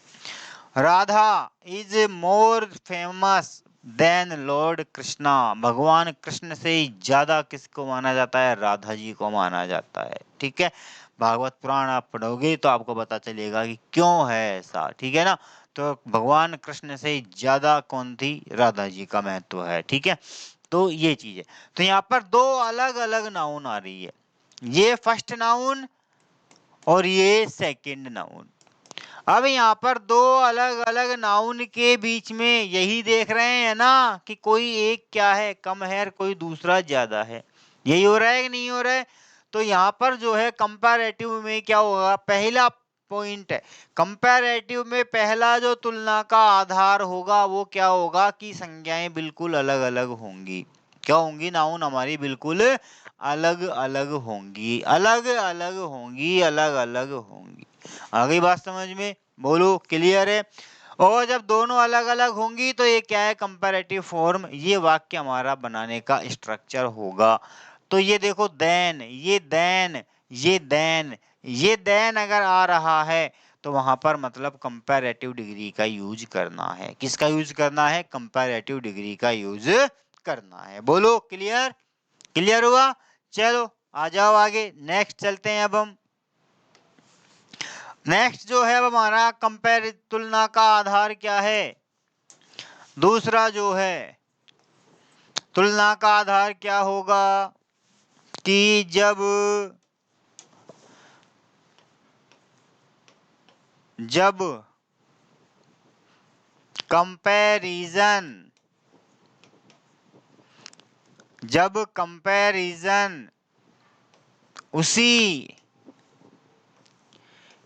Radha is more famous than lord Krishna. भगवान कृष्ण से ज्यादा किसको माना जाता है? राधा जी को माना जाता है। ठीक है, भागवत पुराण आप पढ़ोगे तो आपको पता चलेगा कि क्यों है ऐसा। ठीक है ना? तो भगवान कृष्ण से ज्यादा कौन थी? राधा जी का महत्व है। ठीक है, तो ये चीज है। तो यहाँ पर दो अलग अलग नाउन आ रही है, ये फर्स्ट नाउन और ये सेकंड नाउन। अब यहाँ पर दो अलग अलग नाउन के बीच में यही देख रहे हैं ना कि कोई एक क्या है? कम है, और कोई दूसरा ज्यादा है। यही हो रहा है कि नहीं हो रहा है? तो यहाँ पर जो है कंपैरेटिव में क्या होगा? पहला पॉइंट है, कंपैरेटिव में पहला जो तुलना का आधार होगा वो क्या होगा? कि संज्ञाएं बिल्कुल अलग अलग होंगी। क्या होंगी? नाउन हमारी बिल्कुल अलग अलग होंगी, अलग अलग होंगी, अलग अलग होंगी। आ गई बात समझ में? बोलो, क्लियर है? और जब दोनों अलग अलग होंगी तो ये क्या है? Comparative form. ये वाक्य हमारा बनाने का स्ट्रक्चर होगा। तो ये देखो, देन, ये देन, ये देन, ये देन अगर आ रहा है तो वहां पर मतलब कंपैरेटिव डिग्री का यूज करना है। किसका यूज करना है? कंपैरेटिव डिग्री का यूज करना है। बोलो, क्लियर? क्लियर हुआ? चलो आ जाओ आगे, नेक्स्ट चलते हैं। अब हम नेक्स्ट जो है अब हमारा कंपेयर, तुलना का आधार क्या है? दूसरा जो है तुलना का आधार क्या होगा? कि जब कंपैरिजन उसी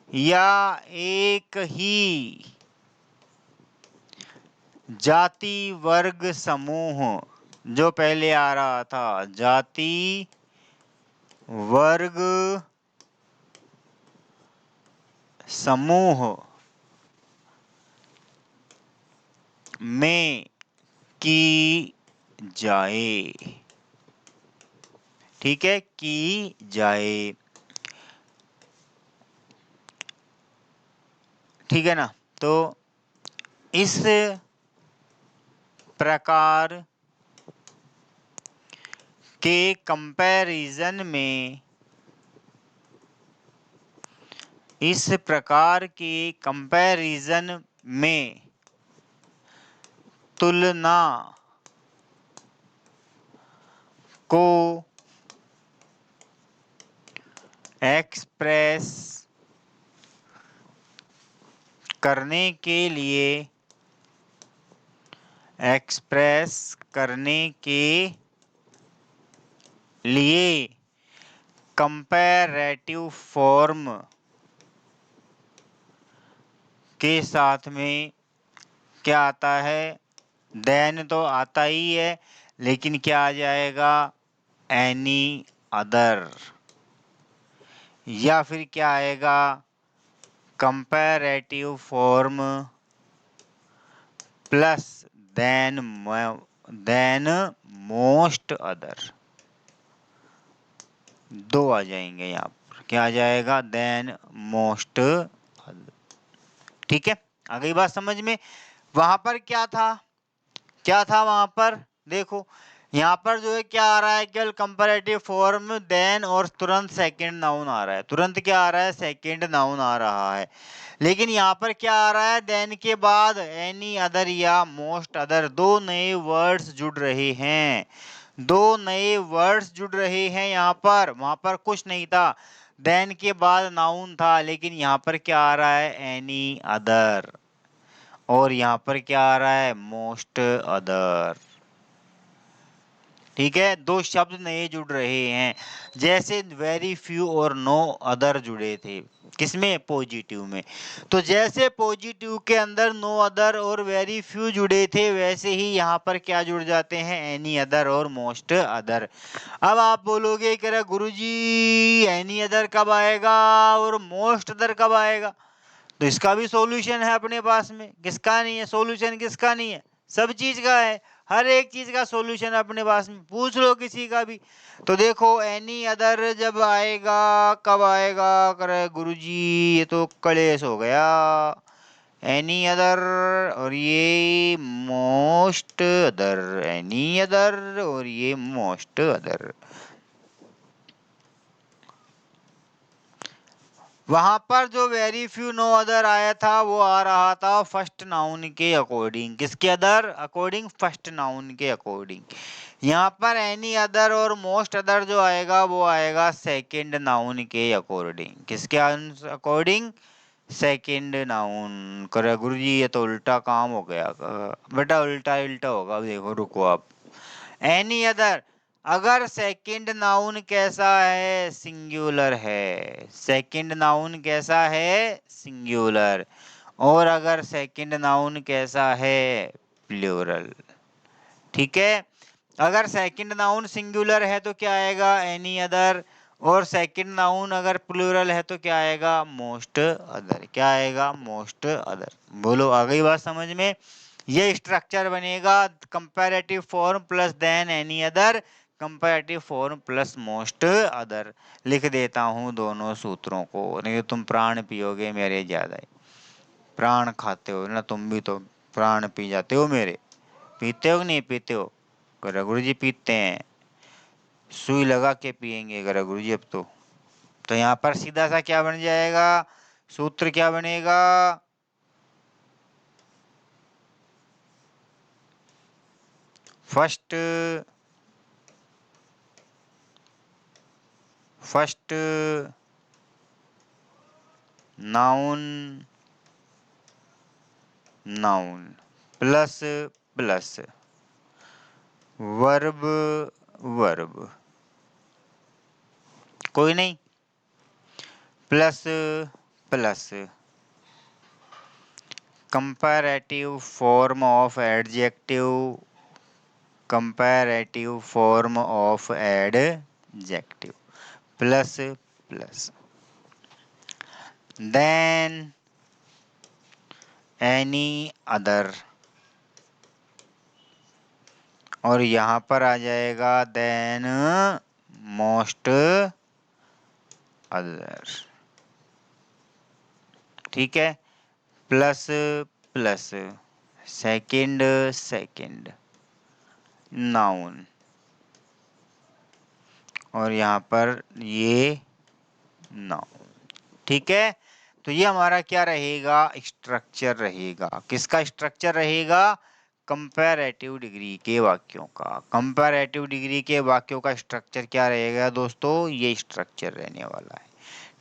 या एक ही जाति वर्ग समूह, जो पहले आ रहा था, जाति वर्ग समूह में की जाए। ठीक है, की जाए। ठीक है ना? तो इस प्रकार के कंपैरिजन में, इस प्रकार के कंपैरिजन में तुलना को एक्सप्रेस करने के लिए कंपैरेटिव फॉर्म के साथ में क्या आता है, देन तो आता ही है, लेकिन क्या आ जाएगा, एनी अदर, या फिर क्या आएगा, comparative form plus than most other, दो आ जाएंगे यहाँ पर, क्या आ जाएगा, देन मोस्ट अदर। ठीक है, आ गई बात समझ में। वहां पर क्या था वहां पर, देखो यहाँ पर जो है क्या आ रहा है, केवल कंपैरेटिव फॉर्म देन और तुरंत सेकंड नाउन आ रहा है, तुरंत क्या आ रहा है, सेकंड नाउन आ रहा है। लेकिन यहाँ पर क्या आ रहा है, देन के बाद एनी अदर या मोस्ट अदर, दो नए वर्ड्स जुड़ रहे हैं, दो नए वर्ड्स जुड़ रहे हैं यहाँ पर, वहां पर कुछ नहीं था, देन के बाद नाउन था, लेकिन यहाँ पर क्या आ रहा है, एनी अदर, और यहाँ पर क्या आ रहा है, मोस्ट अदर। ठीक है, दो शब्द नए जुड़ रहे हैं, जैसे वेरी फ्यू और नो अदर जुड़े थे, किसमें, पॉजिटिव में। तो जैसे पॉजिटिव के अंदर नो अदर और वेरी फ्यू जुड़े थे, वैसे ही यहाँ पर क्या जुड़ जाते हैं, एनी अदर और मोस्ट अदर। अब आप बोलोगे कि अरे गुरुजी एनी अदर कब आएगा और मोस्ट अदर कब आएगा, तो इसका भी सॉल्यूशन है अपने पास में, किसका नहीं है सॉल्यूशन, किसका नहीं है, सब चीज का है, हर एक चीज का सॉल्यूशन अपने पास में, पूछ लो किसी का भी। तो देखो एनी अदर जब आएगा, कब आएगा, करे गुरुजी ये तो कलेश हो गया, एनी अदर और ये मोस्ट अदर, एनी अदर और ये मोस्ट अदर। वहां पर जो वेरी फ्यू नो अदर आया था, वो आ रहा था फर्स्ट नाउन के अकॉर्डिंग, किसके अदर अकॉर्डिंग, फर्स्ट नाउन के अकॉर्डिंग। यहाँ पर एनी अदर और मोस्ट अदर जो आएगा, वो आएगा सेकंड नाउन के अकॉर्डिंग, किसके अकॉर्डिंग, सेकंड नाउन। करे गुरुजी ये तो उल्टा काम हो गया, बेटा उल्टा उल्टा होगा, देखो रुको आप। एनी अदर, अगर सेकंड नाउन कैसा है, सिंगुलर है, सेकंड नाउन कैसा है, सिंगुलर, और अगर सेकंड नाउन कैसा है, प्लूरल। ठीक है, अगर सेकंड नाउन सिंगुलर है तो क्या आएगा, एनी अदर, और सेकंड नाउन अगर प्लूरल है तो क्या आएगा, मोस्ट अदर, क्या आएगा, मोस्ट अदर। बोलो आ गई बात समझ में। ये स्ट्रक्चर बनेगा, comparative form plus than any other, comparative form plus most other. लिख देता हूँ दोनों सूत्रों को, नहीं तो तुम प्राण पियोगे मेरे ज्यादा ही, प्राण खाते हो ना तुम भी, तो प्राण पी जाते हो मेरे, पीते हो कि नहीं पीते हो, करे गुरुजी पीते हैं, सुई लगा के पियेंगे करे गुरुजी अब तो यहाँ पर सीधा सा क्या बन जाएगा, सूत्र क्या बनेगा, फर्स्ट नाउन प्लस वर्ब कोई नहीं, plus comparative form of adjective, comparative form of adjective, plus than any other, और यहाँ पर आ जाएगा देन मोस्ट अदर। ठीक है, प्लस सेकंड नाउन, और यहाँ पर ये नाउन। ठीक है, तो ये हमारा क्या रहेगा, स्ट्रक्चर रहेगा, किसका स्ट्रक्चर रहेगा, कंपैरेटिव डिग्री के वाक्यों का। कंपैरेटिव डिग्री के वाक्यों का स्ट्रक्चर क्या रहेगा दोस्तों, ये स्ट्रक्चर रहने वाला है।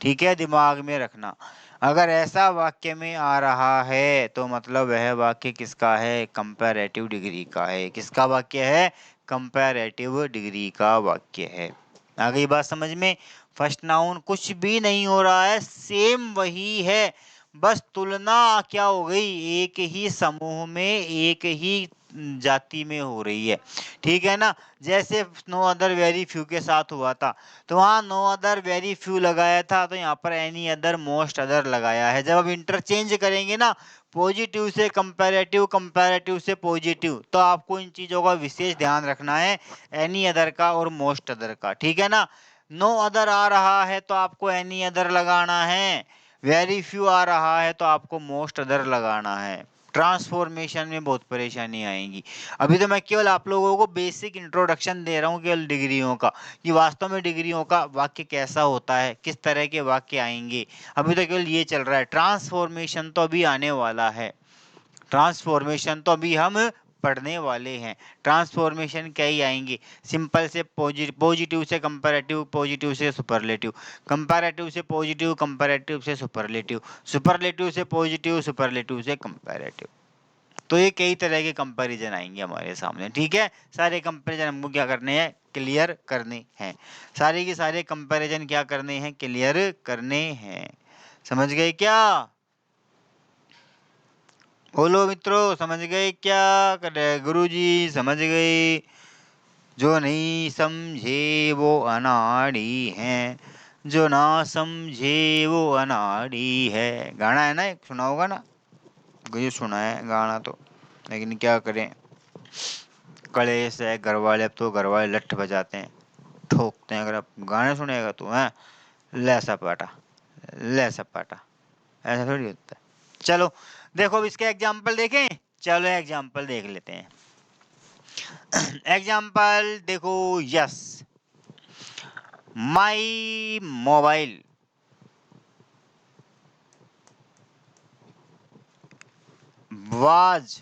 ठीक है, दिमाग में रखना, अगर ऐसा वाक्य में आ रहा है तो मतलब वह वाक्य किसका है, कंपैरेटिव डिग्री का है। किसका वाक्य है, कंपैरेटिव डिग्री का वाक्य है। आ गई बात समझ में? फर्स्ट नाउन कुछ भी नहीं हो रहा है, सेम वही है, बस तुलना क्या हो गई, एक ही समूह में एक ही जाति में हो रही है, ठीक है ना। जैसे नो अदर वेरी फ्यू के साथ हुआ था, तो वहाँ नो अदर वेरी फ्यू लगाया था, तो यहाँ पर एनी अदर मोस्ट अदर लगाया है। जब अब इंटरचेंज करेंगे ना, पॉजिटिव से कंपैरेटिव, कंपैरेटिव से पॉजिटिव, तो आपको इन चीजों का विशेष ध्यान रखना है, एनी अदर का और मोस्ट अदर का, ठीक है ना। नो अदर आ रहा है तो आपको एनी अदर लगाना है, वेरी फ्यू आ रहा है तो आपको मोस्ट अदर लगाना है। ट्रांसफॉर्मेशन में बहुत परेशानी आएगी। अभी तो मैं केवल आप लोगों को बेसिक इंट्रोडक्शन दे रहा हूँ केवल डिग्रियों का, कि वास्तव में डिग्रियों का वाक्य कैसा होता है, किस तरह के वाक्य आएंगे। अभी तो केवल ये चल रहा है, ट्रांसफॉर्मेशन तो अभी आने वाला है, ट्रांसफॉर्मेशन तो अभी हम पढ़ने वाले हैं। ट्रांसफॉर्मेशन क्या ही आएंगे, सिंपल से पॉजिटिव से कंपैरेटिव, पॉजिटिव से सुपरलेटिव, कंपैरेटिव से पॉजिटिव, कंपैरेटिव से सुपरलेटिव, सुपरलेटिव से पॉजिटिव, सुपरलेटिव से कंपैरेटिव। तो ये कई तरह के कंपैरिजन आएंगे हमारे सामने, ठीक है। सारे कंपैरिजन हमको क्या करने हैं, क्लियर करने हैं। सारे के सारे कंपैरिजन क्या करने हैं, क्लियर करने हैं। समझ गए क्या? बोलो मित्रों, समझ गए क्या? करे गुरुजी समझ गए? जो नहीं समझे वो अनाड़ी है, जो ना समझे वो अनाड़ी है। गाना है ना, एक सुना होगा ना, ये सुना है गाना तो, लेकिन क्या करें, कलेश है घर वाले, अब तो घर वाले लठ बजाते हैं, ठोकते हैं। अगर आप गाने सुनेगा तो है ले सपाटा, ले सपाटा, ऐसा थोड़ी होता है। चलो देखो, अब इसके एग्जाम्पल देखें, चलो एग्जाम्पल देख लेते हैं। एग्जाम्पल देखो, yes, my mobile was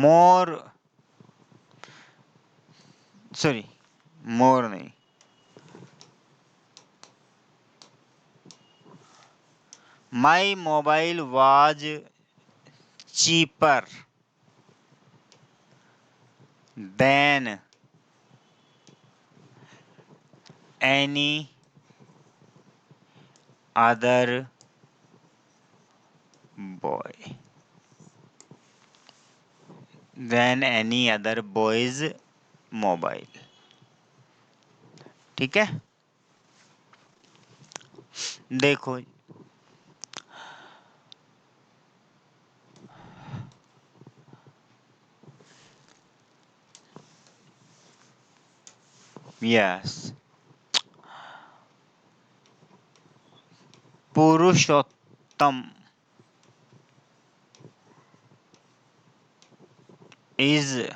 more, sorry, more नहीं, my mobile was cheaper than any other boy, than any other boy's mobile, ठीक है। देखो yes, Purushottam is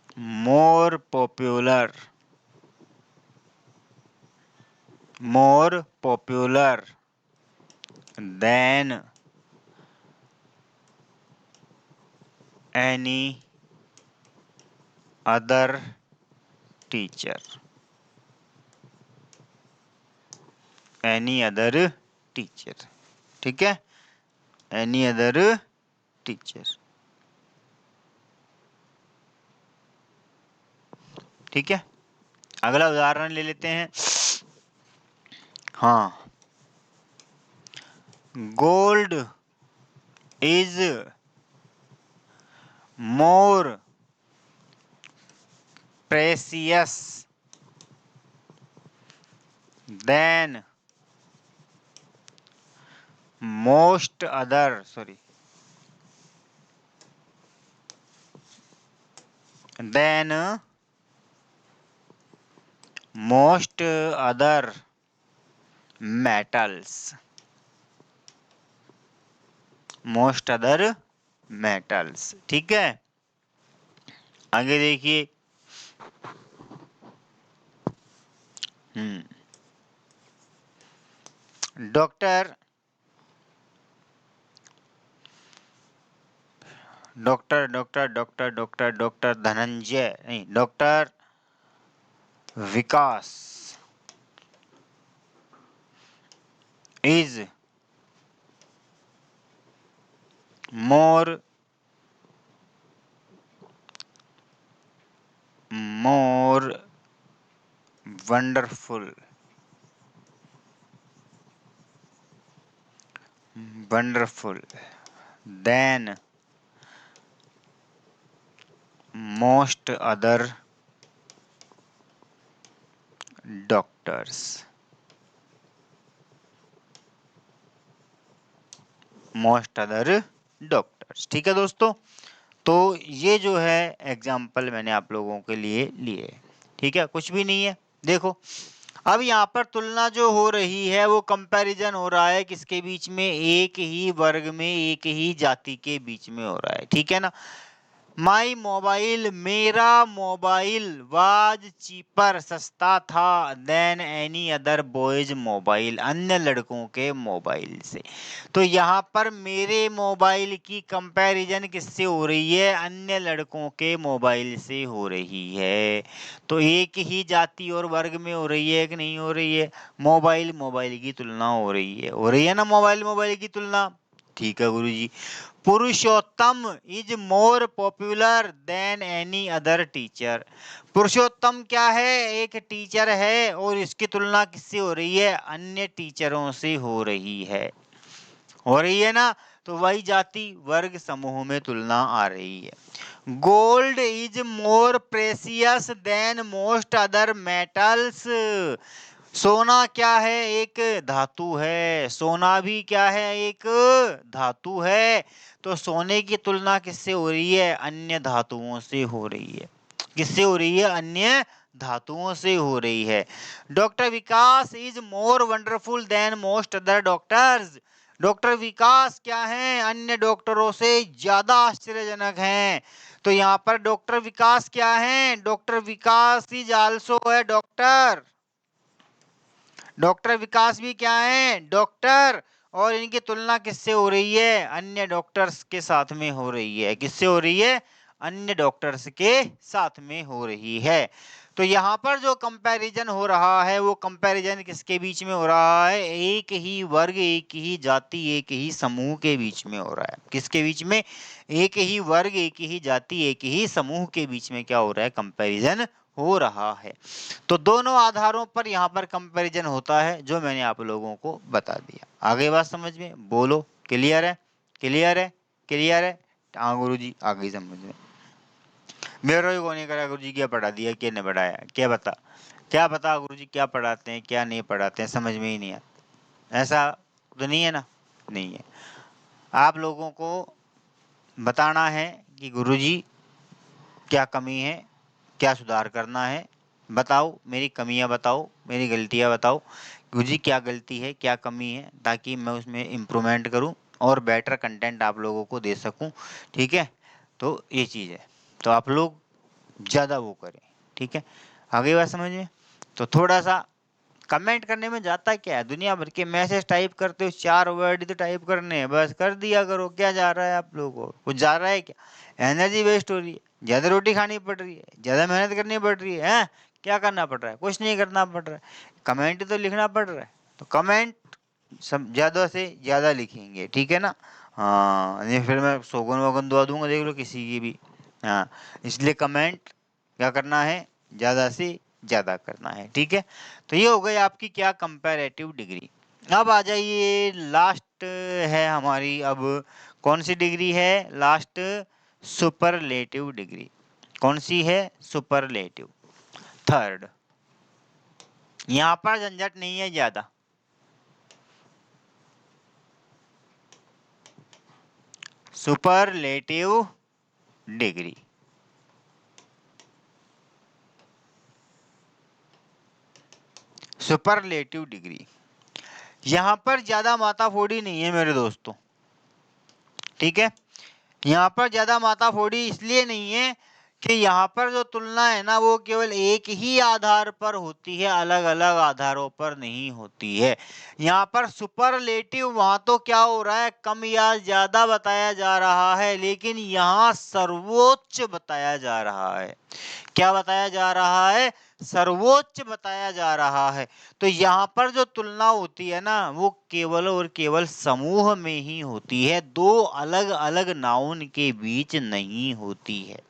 more popular than any other teacher, any other teacher, ठीक है, any other teacher, ठीक है। अगला उदाहरण ले लेते हैं। हाँ, gold is more precious than most other, sorry, than most other metals, most other metals, ठीक है। आगे देखिए, doctor doctor doctor doctor doctor doctor Dhananjay नहीं, doctor Vikas is more wonderful than most other doctors. ठीक है दोस्तों, तो ये जो है एग्जाम्पल मैंने आप लोगों के लिए लिए, ठीक है, कुछ भी नहीं है। देखो अब यहाँ पर तुलना जो हो रही है वो कंपैरिजन हो रहा है किसके बीच में, एक ही वर्ग में एक ही जाति के बीच में हो रहा है, ठीक है ना। माई मोबाइल, मेरा मोबाइल, वाज चीपर, सस्ता था, than any other boys mobile, अन्य लड़कों के मोबाइल से। तो यहाँ पर मेरे मोबाइल की कंपैरिजन किससे हो रही है, अन्य लड़कों के मोबाइल से हो रही है। तो एक ही जाति और वर्ग में हो रही है कि नहीं हो रही है, मोबाइल मोबाइल की तुलना हो रही है ना, मोबाइल की तुलना, ठीक है गुरुजी। Purushottam is more popular than any other teacher, Purushottam क्या है, एक टीचर है और इसकी तुलना किससे हो रही है, अन्य टीचरों से हो रही है ना। तो वही जाति वर्ग समूह में तुलना आ रही है। Gold is more precious than most other metals, सोना क्या है, एक धातु है, सोना भी क्या है, एक धातु है। तो सोने की तुलना किससे हो रही है, अन्य धातुओं से हो रही है, किससे हो रही है, अन्य धातुओं से हो रही है। Doctor Vikas is more wonderful than most other doctors, doctor Vikas क्या है, अन्य डॉक्टरों से ज्यादा आश्चर्यजनक हैं। तो यहाँ पर डॉक्टर विकास क्या है, डॉक्टर विकास इज आल्सो है डॉक्टर, डॉक्टर विकास भी क्या है, डॉक्टर, और इनकी तुलना किससे हो रही है, अन्य डॉक्टर्स के साथ में हो रही है, किससे हो रही है, अन्य डॉक्टर्स के साथ में हो रही है। तो यहाँ पर जो कंपैरिजन हो रहा है वो कंपैरिजन किसके बीच में हो रहा है, एक ही वर्ग एक ही जाति एक ही समूह के बीच में हो रहा है, किसके बीच में, एक ही वर्ग एक ही जाति एक ही समूह के बीच में क्या हो रहा है, कंपैरिजन हो रहा है। तो दोनों आधारों पर यहाँ पर कंपैरिजन होता है जो मैंने आप लोगों को बता दिया। आगे बात समझ में, बोलो, क्लियर है, क्लियर है, क्लियर है। हाँ गुरु जी आ गई समझ में। मेरा ही कौन करा गुरु जी, क्या पढ़ा दिया क्या नहीं पढ़ाया, क्या बता गुरु जी, क्या पढ़ाते हैं क्या नहीं पढ़ाते हैं, समझ में ही नहीं आता, ऐसा तो नहीं है ना, नहीं है। आप लोगों को बताना है कि गुरु जी क्या कमी है, क्या सुधार करना है, बताओ मेरी कमियां बताओ, मेरी गलतियां बताओ, गुरुजी क्या गलती है क्या कमी है, ताकि मैं उसमें इम्प्रूवमेंट करूं और बेटर कंटेंट आप लोगों को दे सकूं, ठीक है। तो ये चीज़ है, तो आप लोग ज़्यादा वो करें, ठीक है। आगे बात समझ में। तो थोड़ा सा कमेंट करने में जाता क्या है, दुनिया भर के मैसेज टाइप करते हो, 4 वर्ड ही तो टाइप करने हैं, बस कर दिया करो, क्या जा रहा है आप लोगों को, कुछ जा रहा है क्या, एनर्जी वेस्ट हो रही है, ज़्यादा रोटी खानी पड़ रही है, ज़्यादा मेहनत करनी पड़ रही है, हैं? क्या करना पड़ रहा है, कुछ नहीं करना पड़ रहा है, कमेंट तो लिखना पड़ रहा है। तो कमेंट सब ज़्यादा से ज़्यादा लिखेंगे, ठीक है ना। हाँ नहीं फिर मैं सोगन वोगन दुआ दूंगा, देख लो किसी की भी। हाँ इसलिए कमेंट क्या करना है, ज़्यादा से ज़्यादा करना है, ठीक है। तो ये हो गई आपकी क्या, कंपैरेटिव डिग्री। अब आ जाइए, लास्ट है हमारी, अब कौन सी डिग्री है लास्ट, सुपरलेटिव डिग्री। कौन सी है, सुपरलेटिव, थर्ड। यहाँ पर झंझट नहीं है ज़्यादा, सुपरलेटिव डिग्री, सुपरलेटिव डिग्री। यहाँ पर ज़्यादा माताफोड़ी नहीं है मेरे दोस्तों, ठीक है। यहाँ पर ज़्यादा माताफोड़ी इसलिए नहीं है कि यहाँ पर जो तुलना है ना वो केवल एक ही आधार पर होती है, अलग अलग आधारों पर नहीं होती है। यहाँ पर सुपरलेटिव वहाँ तो क्या हो रहा है, कम या ज़्यादा बताया जा रहा है, लेकिन यहाँ सर्वोच्च बताया जा रहा है। क्या बताया जा रहा है, सर्वोच्च बताया जा रहा है। तो यहाँ पर जो तुलना होती है ना, वो केवल और केवल समूह में ही होती है, दो अलग अलग नाउन के बीच नहीं होती है।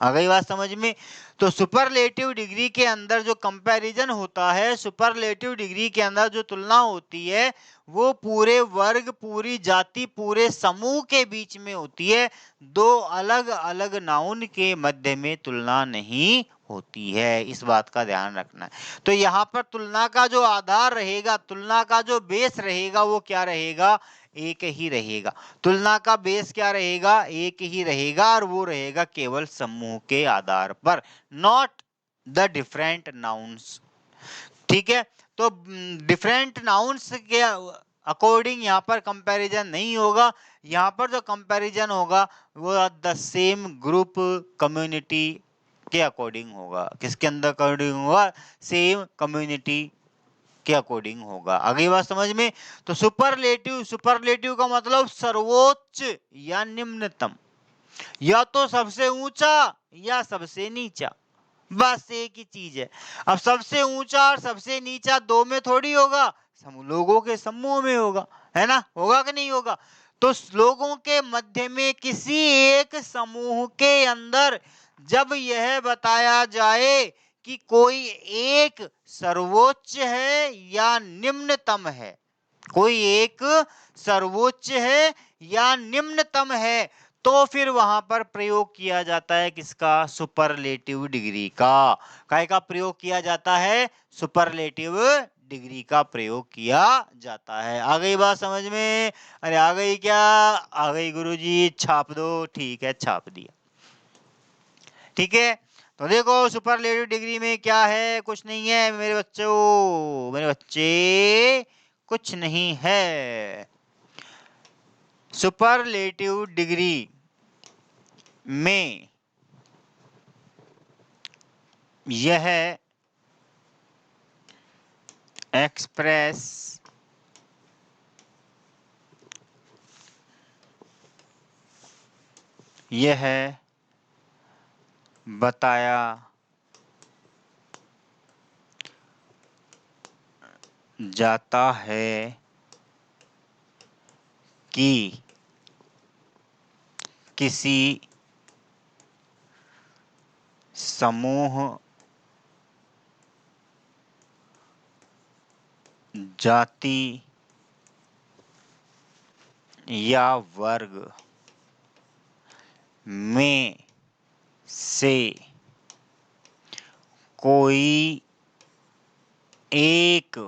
आ गई बात समझ में? तो सुपरलेटिव डिग्री के अंदर जो कंपैरिजन होता है, सुपरलेटिव डिग्री के अंदर जो तुलना होती है, वो पूरे वर्ग, पूरी जाति, पूरे समूह के बीच में होती है, दो अलग अलग नाउन के मध्य में तुलना नहीं होती है। इस बात का ध्यान रखना है। तो यहाँ पर तुलना का जो आधार रहेगा, तुलना का जो बेस रहेगा, वो क्या रहेगा? एक ही रहेगा। तुलना का बेस क्या रहेगा? एक ही रहेगा, और वो रहेगा केवल समूह के आधार पर, नॉट द डिफरेंट नाउन्स। ठीक है? तो डिफरेंट नाउन्स के अकॉर्डिंग यहाँ पर कंपैरिजन नहीं होगा। यहाँ पर जो कंपैरिजन होगा वो द सेम ग्रुप, कम्युनिटी के अकॉर्डिंग होगा। किसके अंदर अकॉर्डिंग होगा? सेम कम्युनिटी के अकॉर्डिंग होगा। आगे बात समझ में? तो सुपरलेटिव, सुपरलेटिव का मतलब सर्वोच्च या निम्नतम, या तो सबसे ऊंचा या सबसे नीचा, बस एक ही चीज है। अब सबसे ऊंचा और सबसे नीचा दो में थोड़ी होगा, समूह लोगों के समूह में होगा, है ना? होगा कि नहीं होगा? तो लोगों के मध्य में किसी एक समूह के अंदर जब यह बताया जाए कि कोई एक सर्वोच्च है या निम्नतम है, कोई एक सर्वोच्च है या निम्नतम है, तो फिर वहां पर प्रयोग किया जाता है किसका? सुपरलेटिव डिग्री का। काय का प्रयोग किया जाता है? सुपरलेटिव डिग्री का प्रयोग किया जाता है। आ गई बात समझ में? अरे आ गई क्या? आ गई गुरुजी, छाप दो। ठीक है, छाप दिया। ठीक है, तो देखो सुपरलेटिव डिग्री में क्या है? कुछ नहीं है मेरे बच्चों, मेरे बच्चे, कुछ नहीं है। सुपरलेटिव डिग्री में यह एक्सप्रेस यह बताया जाता है कि किसी समूह, जाति या वर्ग में से कोई एक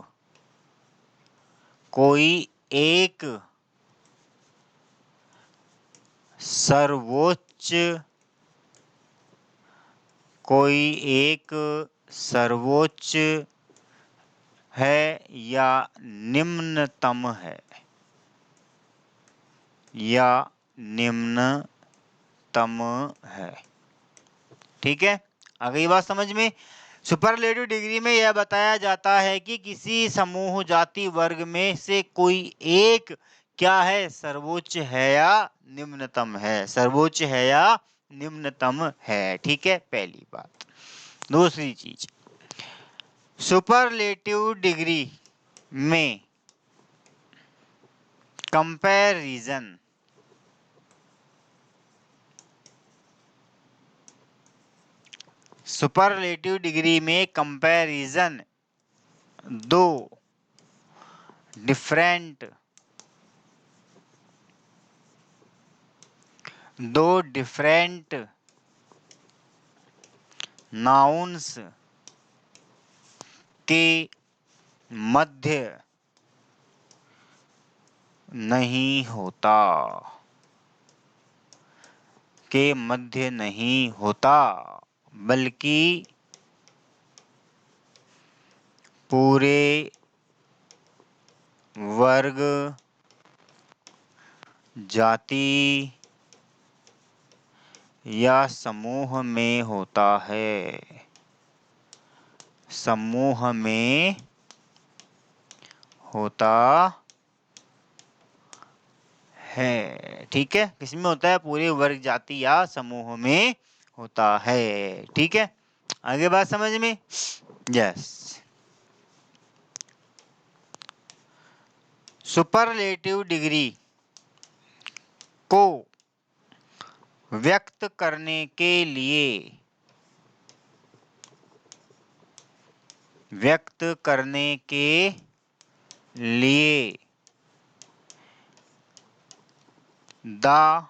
सर्वोच्च, कोई एक सर्वोच्च है या निम्नतम है, या निम्नतम है। ठीक है, आ गई बात समझ में? सुपरलेटिव डिग्री में यह बताया जाता है कि किसी समूह, जाति, वर्ग में से कोई एक क्या है? सर्वोच्च है या निम्नतम है, सर्वोच्च है या निम्नतम है। ठीक है, पहली बात। दूसरी चीज, सुपरलेटिव डिग्री में कंपैरिजन सुपरलेटिव डिग्री में कंपैरिजन दो डिफरेंट नाउन्स के मध्य नहीं होता, के मध्य नहीं होता, बल्कि पूरे वर्ग, जाति या समूह में होता है, समूह में होता है। ठीक है, किसमें होता है? पूरे वर्ग, जाति या समूह में होता है। ठीक है, आगे बात समझ में? यस। सुपरलेटिव डिग्री को व्यक्त करने के लिए द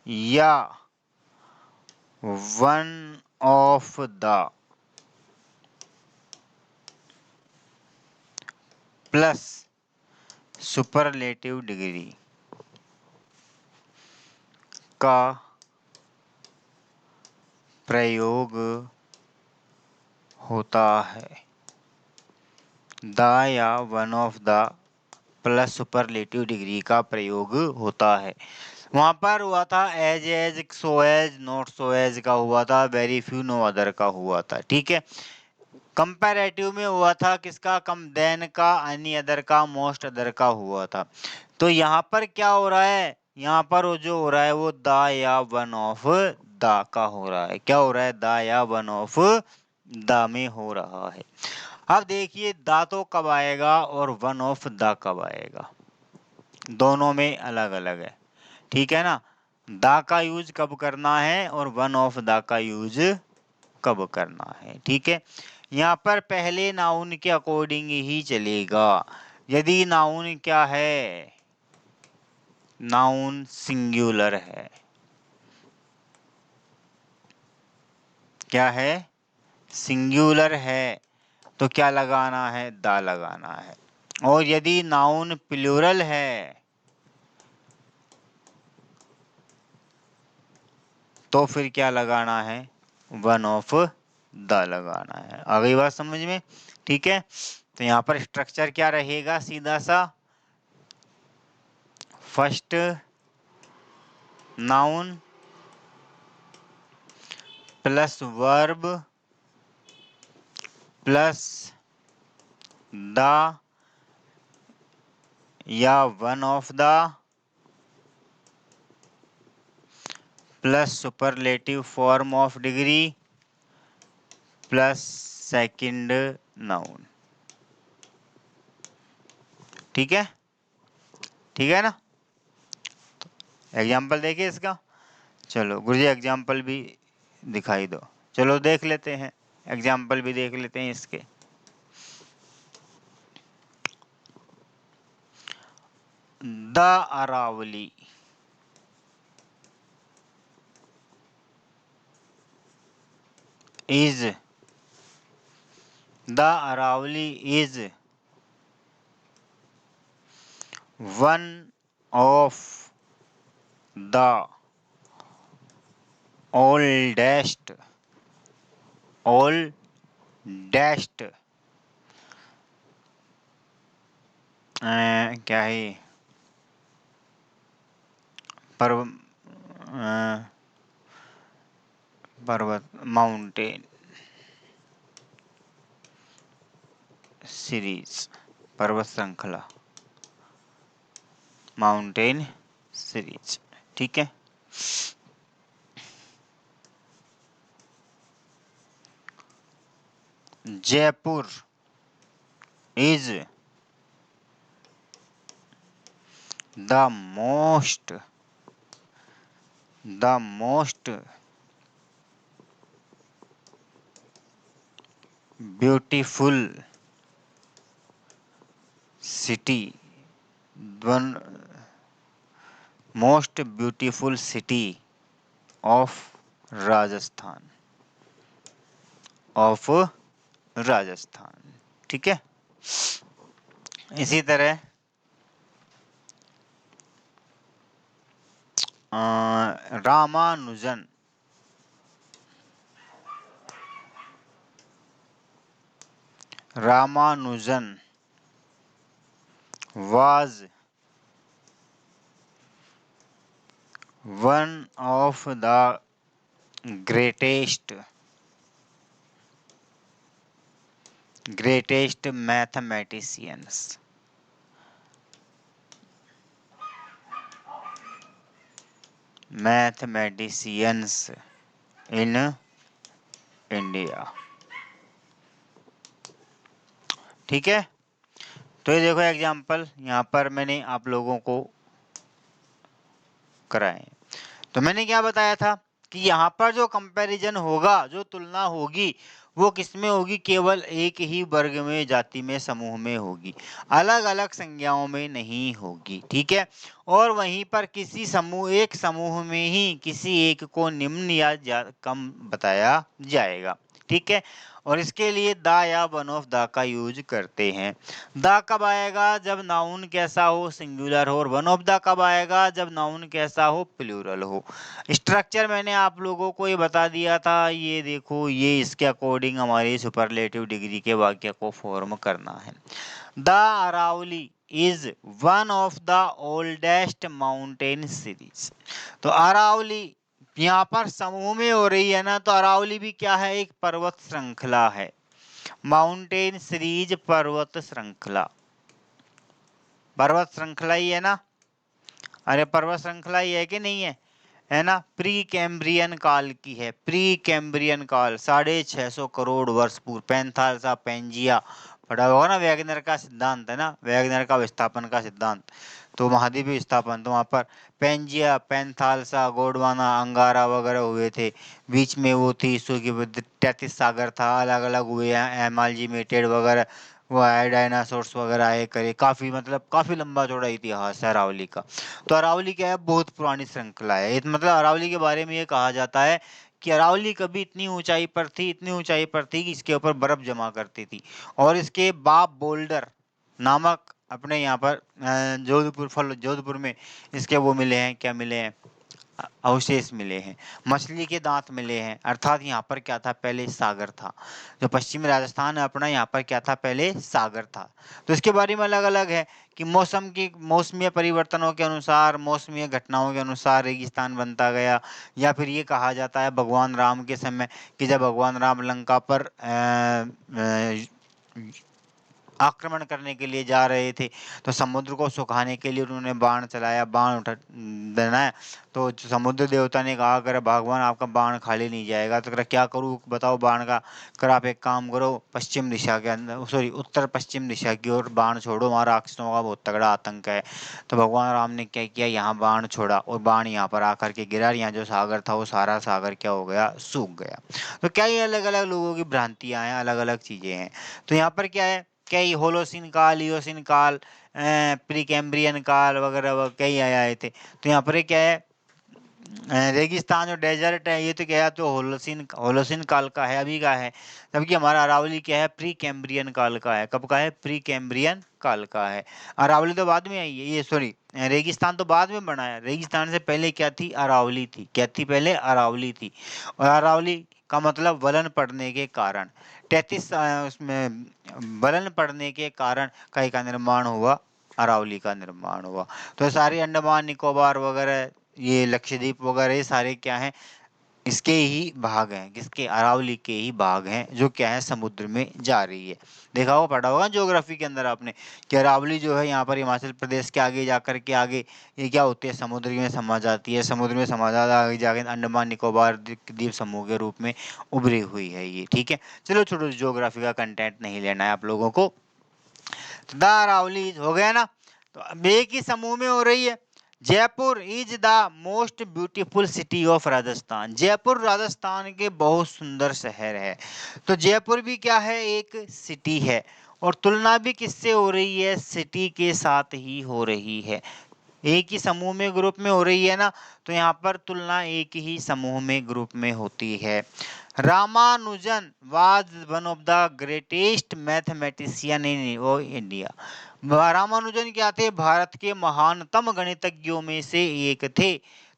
या one of the plus superlative degree का प्रयोग होता है। द या one of the plus superlative degree का प्रयोग होता है। वहाँ पर हुआ था as, so as, not so as का हुआ था, वेरी फ्यू, नो अदर का हुआ था। ठीक है। कंपैरेटिव में हुआ था किसका? कम देन का, एनी अदर का, मोस्ट अदर का हुआ था। तो यहाँ पर क्या हो रहा है? यहाँ पर वो जो हो रहा है वो द या वन ऑफ द का हो रहा है। क्या हो रहा है? द या वन ऑफ द में हो रहा है। अब देखिए द तो कब आएगा और वन ऑफ द कब आएगा, दोनों में अलग अलग है। ठीक है ना? द का यूज कब करना है और वन ऑफ द का यूज कब करना है। ठीक है। यहाँ पर पहले नाउन के अकॉर्डिंग ही चलेगा। यदि नाउन क्या है? नाउन सिंगुलर है। क्या है? सिंगुलर है तो क्या लगाना है? द लगाना है। और यदि नाउन प्लूरल है तो फिर क्या लगाना है? वन ऑफ द लगाना है। आ गई बात समझ में? ठीक है। तो यहाँ पर स्ट्रक्चर क्या रहेगा? सीधा सा first noun plus verb plus the या one of the plus superlative form of degree plus second noun. ठीक है? ठीक है ना? एग्जाम्पल देखिए इसका। चलो गुरुजी एग्जाम्पल भी दिखाई दो। चलो देख लेते हैं, एग्जाम्पल भी देख लेते हैं इसके। The Aravalli is one of the oldest क्या है पर्वत माउंटेन सीरीज, पर्वत श्रृंखला, माउंटेन सीरीज। ठीक है। Jaipur is the most beautiful city, one most beautiful city of Rajasthan. ठीक है। इसी तरह Ramanujan was one of the greatest mathematicians in India. ठीक है, तो ये देखो एग्जाम्पल यहाँ पर मैंने आप लोगों को कराए। तो मैंने क्या बताया था कि यहाँ पर जो कंपैरिजन होगा, जो तुलना होगी, वो किसमें होगी? केवल एक ही वर्ग में, जाति में, समूह में होगी, अलग अलग संज्ञाओं में नहीं होगी। ठीक है, और वहीं पर किसी समूह, एक समूह में ही किसी एक को निम्न या कम बताया जाएगा। ठीक है, और इसके लिए द या वन ऑफ द का यूज करते हैं। द कब आएगा? जब नाउन कैसा हो? सिंगुलर हो। और वन ऑफ द कब आएगा? जब नाउन कैसा हो? प्लूरल हो। स्ट्रक्चर मैंने आप लोगों को ये बता दिया था, ये देखो, ये इसके अकॉर्डिंग हमारी सुपरलेटिव डिग्री के वाक्य को फॉर्म करना है। The Aravalli is one of the oldest mountain series. तो अरावली यहाँ पर समूह में हो रही है ना, तो अरावली भी क्या है? एक पर्वत श्रृंखला है। माउंटेन सीरीज पर्वत श्रृंखला, पर्वत श्रृंखला ही है ना? अरे पर्वत श्रृंखला ही है कि नहीं है? है ना? प्री कैम्ब्रियन काल की है, प्री कैम्ब्रियन काल, 650 करोड़ वर्ष पूर्व। पैंथालसा पैंजिया पढ़ा होगा ना, वैगनर का सिद्धांत है ना, वैगनर का विस्थापन का सिद्धांत। तो महाद्वीपीय विस्थापन, तो वहाँ पर पैंजिया, पैंथालसा, गोंडवाना, अंगारा वगैरह हुए थे। बीच में वो थी की 33 सागर था, अलग अलग हुए हैं, एमालजीमेटेड वगैरह वो आए, डायनासोर्स वगैरह आए करे, काफी मतलब काफी लंबा चौड़ा इतिहास है अरावली का। तो अरावली क्या है? बहुत पुरानी श्रृंखला है। मतलब अरावली के बारे में ये कहा जाता है कि अरावली कभी इतनी ऊंचाई पर थी, इतनी ऊंचाई पर थी कि इसके ऊपर बर्फ जमा करती थी। और इसके बाप बोल्डर नामक अपने यहाँ पर जोधपुर में इसके वो मिले हैं, क्या मिले हैं? अवशेष मिले हैं, मछली के दांत मिले हैं। अर्थात यहाँ पर क्या था? पहले सागर था। जो पश्चिमी राजस्थान है अपना, यहाँ पर क्या था? पहले सागर था। तो इसके बारे में अलग अलग है कि मौसमीय परिवर्तनों के अनुसार, मौसमीय घटनाओं के अनुसार रेगिस्तान बनता गया। या फिर ये कहा जाता है भगवान राम के समय कि जब भगवान राम लंका पर आक्रमण करने के लिए जा रहे थे, तो समुद्र को सुखाने के लिए उन्होंने बाण चलाया, बाण उठा बनाया। तो समुद्र देवता ने कहा अगर भगवान आपका बाण खाली नहीं जाएगा तो क्या करूँ बताओ बाण का? कर आप एक काम करो, पश्चिम दिशा के अंदर, सॉरी उत्तर पश्चिम दिशा की ओर बाण छोड़ो, वहाँ राक्षसों का बहुत तगड़ा आतंक है। तो भगवान राम ने क्या किया? यहाँ बाण छोड़ा और बाण यहाँ पर आकर के गिरा। यहाँ जो सागर था वो सारा सागर क्या हो गया? सूख गया। तो क्या ये अलग अलग लोगों की भ्रांतियां हैं, अलग अलग चीजें हैं। तो यहाँ पर क्या है? कई होलोसिन काल, इयोसिन काल, प्रीकैम्ब्रियन काल वगैरह कई आए थे। तो यहाँ पर क्या है? रेगिस्तान और डेजर्ट है, ये तो क्या है? तो होलोसिन काल का है, अभी का है। जबकि हमारा अरावली क्या है? प्री कैम्ब्रियन काल का है। कब का है? प्री कैम्ब्रियन काल का है। अरावली तो बाद में आई है, ये सॉरी रेगिस्तान तो बाद में बना है। रेगिस्तान से पहले क्या थी? अरावली थी। क्या थी? पहले अरावली थी। और अरावली का मतलब वलन पड़ने के कारण, 33 उसमें वलन पड़ने के कारण कई का निर्माण हुआ, अरावली का निर्माण हुआ। तो सारे अंडमान निकोबार वगैरह, ये लक्षद्वीप वगैरह, ये सारे क्या हैं? इसके ही भाग हैं। किसके? अरावली के ही भाग हैं, जो क्या है? समुद्र में जा रही है। देखा होगा, पढ़ा होगा ज्योग्राफी के अंदर आपने कि अरावली जो है यहाँ पर हिमाचल प्रदेश के आगे जाकर के आगे ये क्या होती है? समुद्र में समा जाती है। समुद्र में समा जाता आगे जाकर अंडमान निकोबार द्वीप समूह के रूप में उभरी हुई है ये। ठीक है, चलो छोटो, ज्योग्राफी का कंटेंट नहीं लेना है आप लोगों को। द अरावली हो गया ना? तो अब एक ही समूह में हो रही है। Jaipur is the most beautiful city of Rajasthan. Jaipur Rajasthan के बहुत सुंदर शहर है। तो जयपुर भी क्या है? एक सिटी है। और तुलना भी किससे हो रही है? सिटी के साथ ही हो रही है। एक ही समूह में, ग्रुप में हो रही है ना, तो यहाँ पर तुलना एक ही समूह में, ग्रुप में होती है। Ramanujan was one of the greatest mathematician in India. Ramanujan क्या थे? भारत के महानतम गणितज्ञों में से एक थे।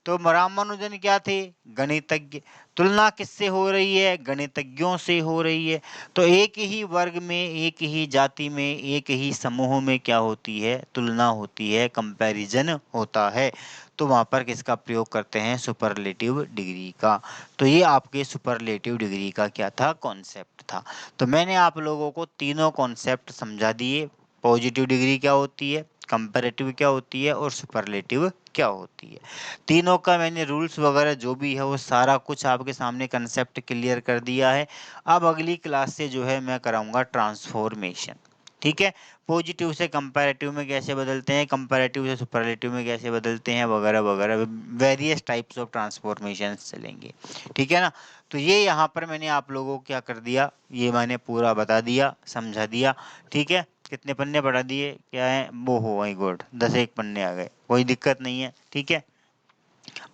तो रामानुजन क्या थे? गणितज्ञ। तुलना किससे हो रही है? गणितज्ञों से हो रही है। तो एक ही वर्ग में, एक ही जाति में, एक ही समूह में क्या होती है? तुलना होती है, कंपैरिजन होता है। तो वहाँ पर किसका प्रयोग करते हैं? सुपरलेटिव डिग्री का। तो ये आपके सुपरलेटिव डिग्री का क्या था? कॉन्सेप्ट था। तो मैंने आप लोगों को तीनों कॉन्सेप्ट समझा दिए। पॉजिटिव डिग्री क्या होती है, कंपैरेटिव क्या होती है और सुपरलेटिव क्या होती है। तीनों का मैंने रूल्स वगैरह जो भी है वो सारा कुछ आपके सामने कंसेप्ट क्लियर कर दिया है। अब अगली क्लास से जो है मैं कराऊंगा ट्रांसफॉर्मेशन, ठीक है। पॉजिटिव से कंपैरेटिव में कैसे बदलते हैं, कंपैरेटिव से सुपरलेटिव में कैसे बदलते हैं, वगैरह वगैरह वेरियस टाइप्स ऑफ ट्रांसफॉर्मेशन चलेंगे, ठीक है ना। तो ये यहाँ पर मैंने आप लोगों को क्या कर दिया, ये मैंने पूरा बता दिया, समझा दिया, ठीक है। कितने पन्ने पढ़ा दिए, क्या है वो, हो माई गॉड 10 पन्ने आ गए, कोई दिक्कत नहीं है, ठीक है।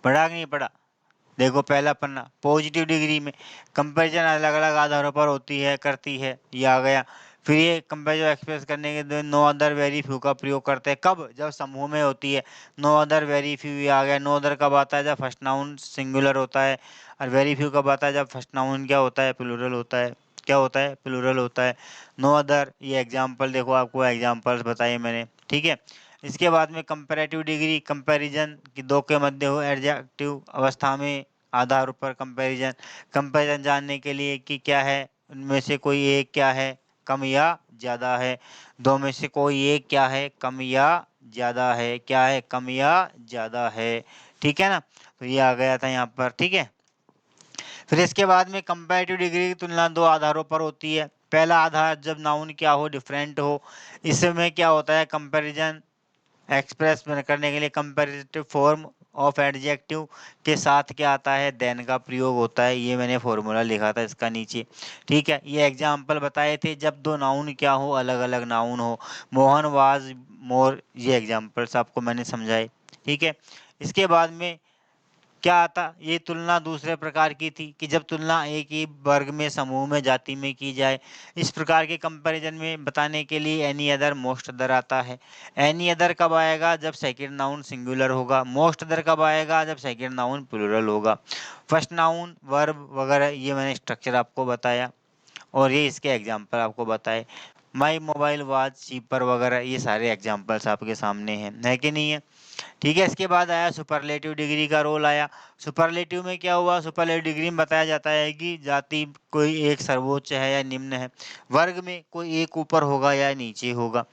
पढ़ा कि नहीं पढ़ा। देखो पहला पन्ना, पॉजिटिव डिग्री में कंपैरिजन अलग अलग आधारों पर होती है, करती है, ये आ गया। फिर ये कंपैरिजन एक्सप्रेस करने के लिए नो अदर वेरी फ्यू का प्रयोग करते हैं, कब, जब समूह में होती है। नो अदर वेरी फ्यू, ये आ गया। नो अदर कब आता है, जब फर्स्ट नाउन सिंगुलर होता है। और वेरी फ्यू कब आता है, जब फर्स्ट नाउन क्या होता है, प्लूरल होता है। क्या होता है, प्लूरल होता है। नो अदर, ये एग्जाम्पल देखो, आपको एग्जाम्पल्स बताए मैंने, ठीक है। इसके बाद में कंपैरेटिव डिग्री, कंपैरिजन की दो के मध्य हो एडजेक्टिव अवस्था में आधार पर कंपैरिजन, कंपैरिजन जानने के लिए कि क्या है, उनमें से कोई एक क्या है, कम या ज़्यादा है। दो में से कोई एक क्या है, कम या ज़्यादा है, क्या है, कम या ज़्यादा है, ठीक है ना। तो ये आ गया था यहाँ पर, ठीक है। फिर इसके बाद में कंपैरेटिव डिग्री की तुलना दो आधारों पर होती है। पहला आधार जब नाउन क्या हो, डिफरेंट हो, इसमें क्या होता है, कंपैरिजन एक्सप्रेस करने के लिए कंपैरेटिव फॉर्म ऑफ एडजेक्टिव के साथ क्या आता है, देन का प्रयोग होता है। ये मैंने फॉर्मूला लिखा था इसका नीचे, ठीक है। ये एग्जाम्पल बताए थे, जब दो नाउन क्या हो, अलग अलग नाउन हो। मोहन वाज मोर, ये एग्जाम्पल्स आपको मैंने समझाए, ठीक है। इसके बाद में क्या आता, ये तुलना दूसरे प्रकार की थी कि जब तुलना एक ही वर्ग में, समूह में, जाति में की जाए। इस प्रकार के कंपैरिजन में बताने के लिए एनी अदर, मोस्ट अदर आता है। एनी अदर कब आएगा, जब सेकंड नाउन सिंगुलर होगा। मोस्ट अदर कब आएगा, जब सेकंड नाउन प्लूरल होगा। फर्स्ट नाउन, वर्ब वगैरह ये मैंने स्ट्रक्चर आपको बताया, और ये इसके एग्जाम्पल आपको बताए। माई मोबाइल वाज चीपर वगैरह, ये सारे एग्जाम्पल्स आपके सामने हैं, है कि नहीं है, ठीक है। इसके बाद आया सुपरलेटिव डिग्री का रोल आया। सुपरलेटिव में क्या हुआ, सुपरलेटिव डिग्री में बताया जाता है कि जाति कोई एक सर्वोच्च है या निम्न है, वर्ग में कोई एक ऊपर होगा या नीचे होगा,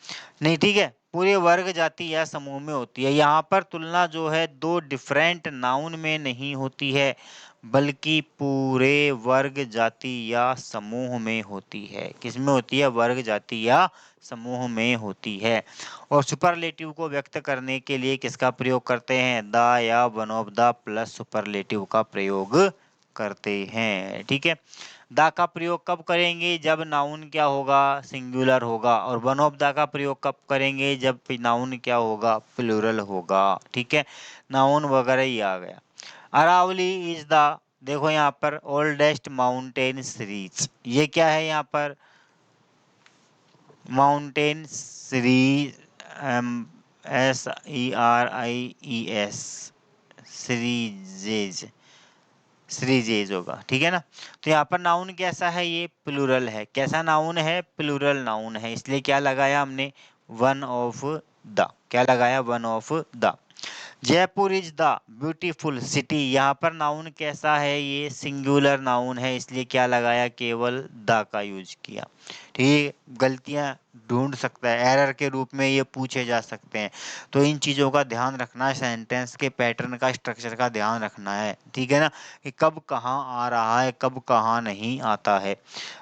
नहीं, ठीक है। पूरे वर्ग, जाति या समूह में होती है। यहाँ पर तुलना जो है दो डिफरेंट नाउन में नहीं होती है, बल्कि पूरे वर्ग, जाति या समूह में होती है। किसमें होती है, वर्ग, जाति या समूह में होती है। और सुपरलेटिव को व्यक्त करने के लिए किसका प्रयोग करते हैं, द या one of the plus superlative का प्रयोग करते हैं, ठीक है। द का प्रयोग कब करेंगे, जब नाउन क्या होगा, सिंगुलर होगा। और वन ऑफ द का प्रयोग कब करेंगे, जब नाउन क्या होगा, प्लूरल होगा, ठीक है। नाउन वगैरह ही आ गया। अरावली इज द, देखो यहाँ पर ओल्डेस्ट माउंटेन सीरीज, ये क्या है यहाँ पर, mountain series, SERIES, serieses, serieses होगा, ठीक है ना। तो यहाँ पर नाउन कैसा है, ये प्लूरल है। कैसा नाउन है, प्लूरल नाउन है, इसलिए क्या लगाया हमने, वन ऑफ द, क्या लगाया, one of the. Jaipur is the beautiful city, यहाँ पर नाउन कैसा है, ये सिंगुलर नाउन है, इसलिए क्या लगाया, केवल द का यूज किया, ठीक। गलतियां ढूंढ सकता है, एरर के रूप में ये पूछे जा सकते हैं, तो इन चीज़ों का ध्यान रखना है, सेंटेंस के पैटर्न का, स्ट्रक्चर का ध्यान रखना है, ठीक है ना, कि कब कहाँ आ रहा है, कब कहाँ नहीं आता है।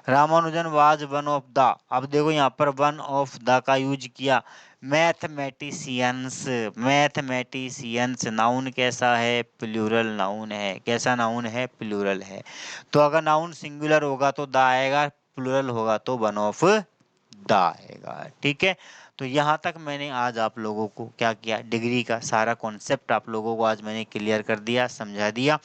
Ramanujan was one of the, अब देखो यहाँ पर वन ऑफ द का यूज किया। मैथमेटिशियंस, मैथमेटिशियंस नाउन कैसा है, प्लूरल नाउन है। कैसा नाउन है, प्लूरल है। तो अगर नाउन सिंगुलर होगा तो द आएगा, प्लूरल होगा तो वन ऑफ द आएगा, ठीक है। तो यहाँ तक मैंने आज आप लोगों को क्या किया, डिग्री का सारा कॉन्सेप्ट आप लोगों को आज मैंने क्लियर कर दिया, समझा दिया।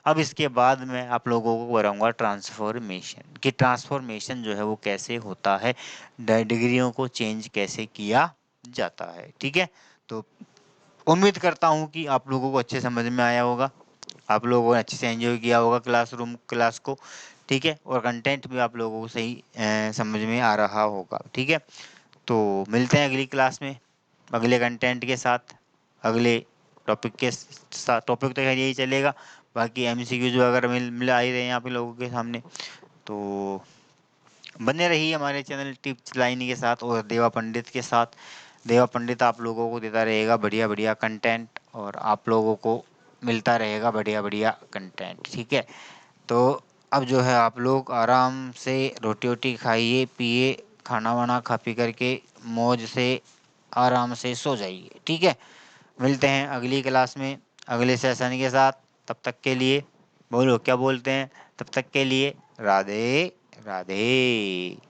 अब इसके बाद मैं आप लोगों को कराऊंगा ट्रांसफॉर्मेशन, कि ट्रांसफॉर्मेशन जो है वो कैसे होता है, डिग्रियों को चेंज कैसे किया जाता है, ठीक है। तो उम्मीद करता हूँ कि आप लोगों को अच्छे समझ में आया होगा, आप लोगों ने अच्छे से एंजॉय किया होगा क्लासरूम क्लास को, ठीक है। और कंटेंट भी आप लोगों को सही समझ में आ रहा होगा, ठीक है। तो मिलते हैं अगली क्लास में अगले कंटेंट के साथ, अगले टॉपिक के साथ। टॉपिक तो खैर यही चलेगा, बाकी MCQs वगैरह मिल आ ही रहे हैं आप लोगों के सामने। तो बने रहिए हमारे चैनल टिप्स लाइन के साथ और देवा पंडित के साथ। देवा पंडित आप लोगों को देता रहेगा बढ़िया बढ़िया कंटेंट और आप लोगों को मिलता रहेगा बढ़िया बढ़िया कंटेंट, ठीक है। तो अब जो है आप लोग आराम से रोटी वोटी खाइए पिए, खाना वाना खा पी करके मौज से आराम से सो जाइए, ठीक है। मिलते हैं अगली क्लास में अगले सेशन के साथ। तब तक के लिए बोलो क्या बोलते हैं, तब तक के लिए राधे राधे।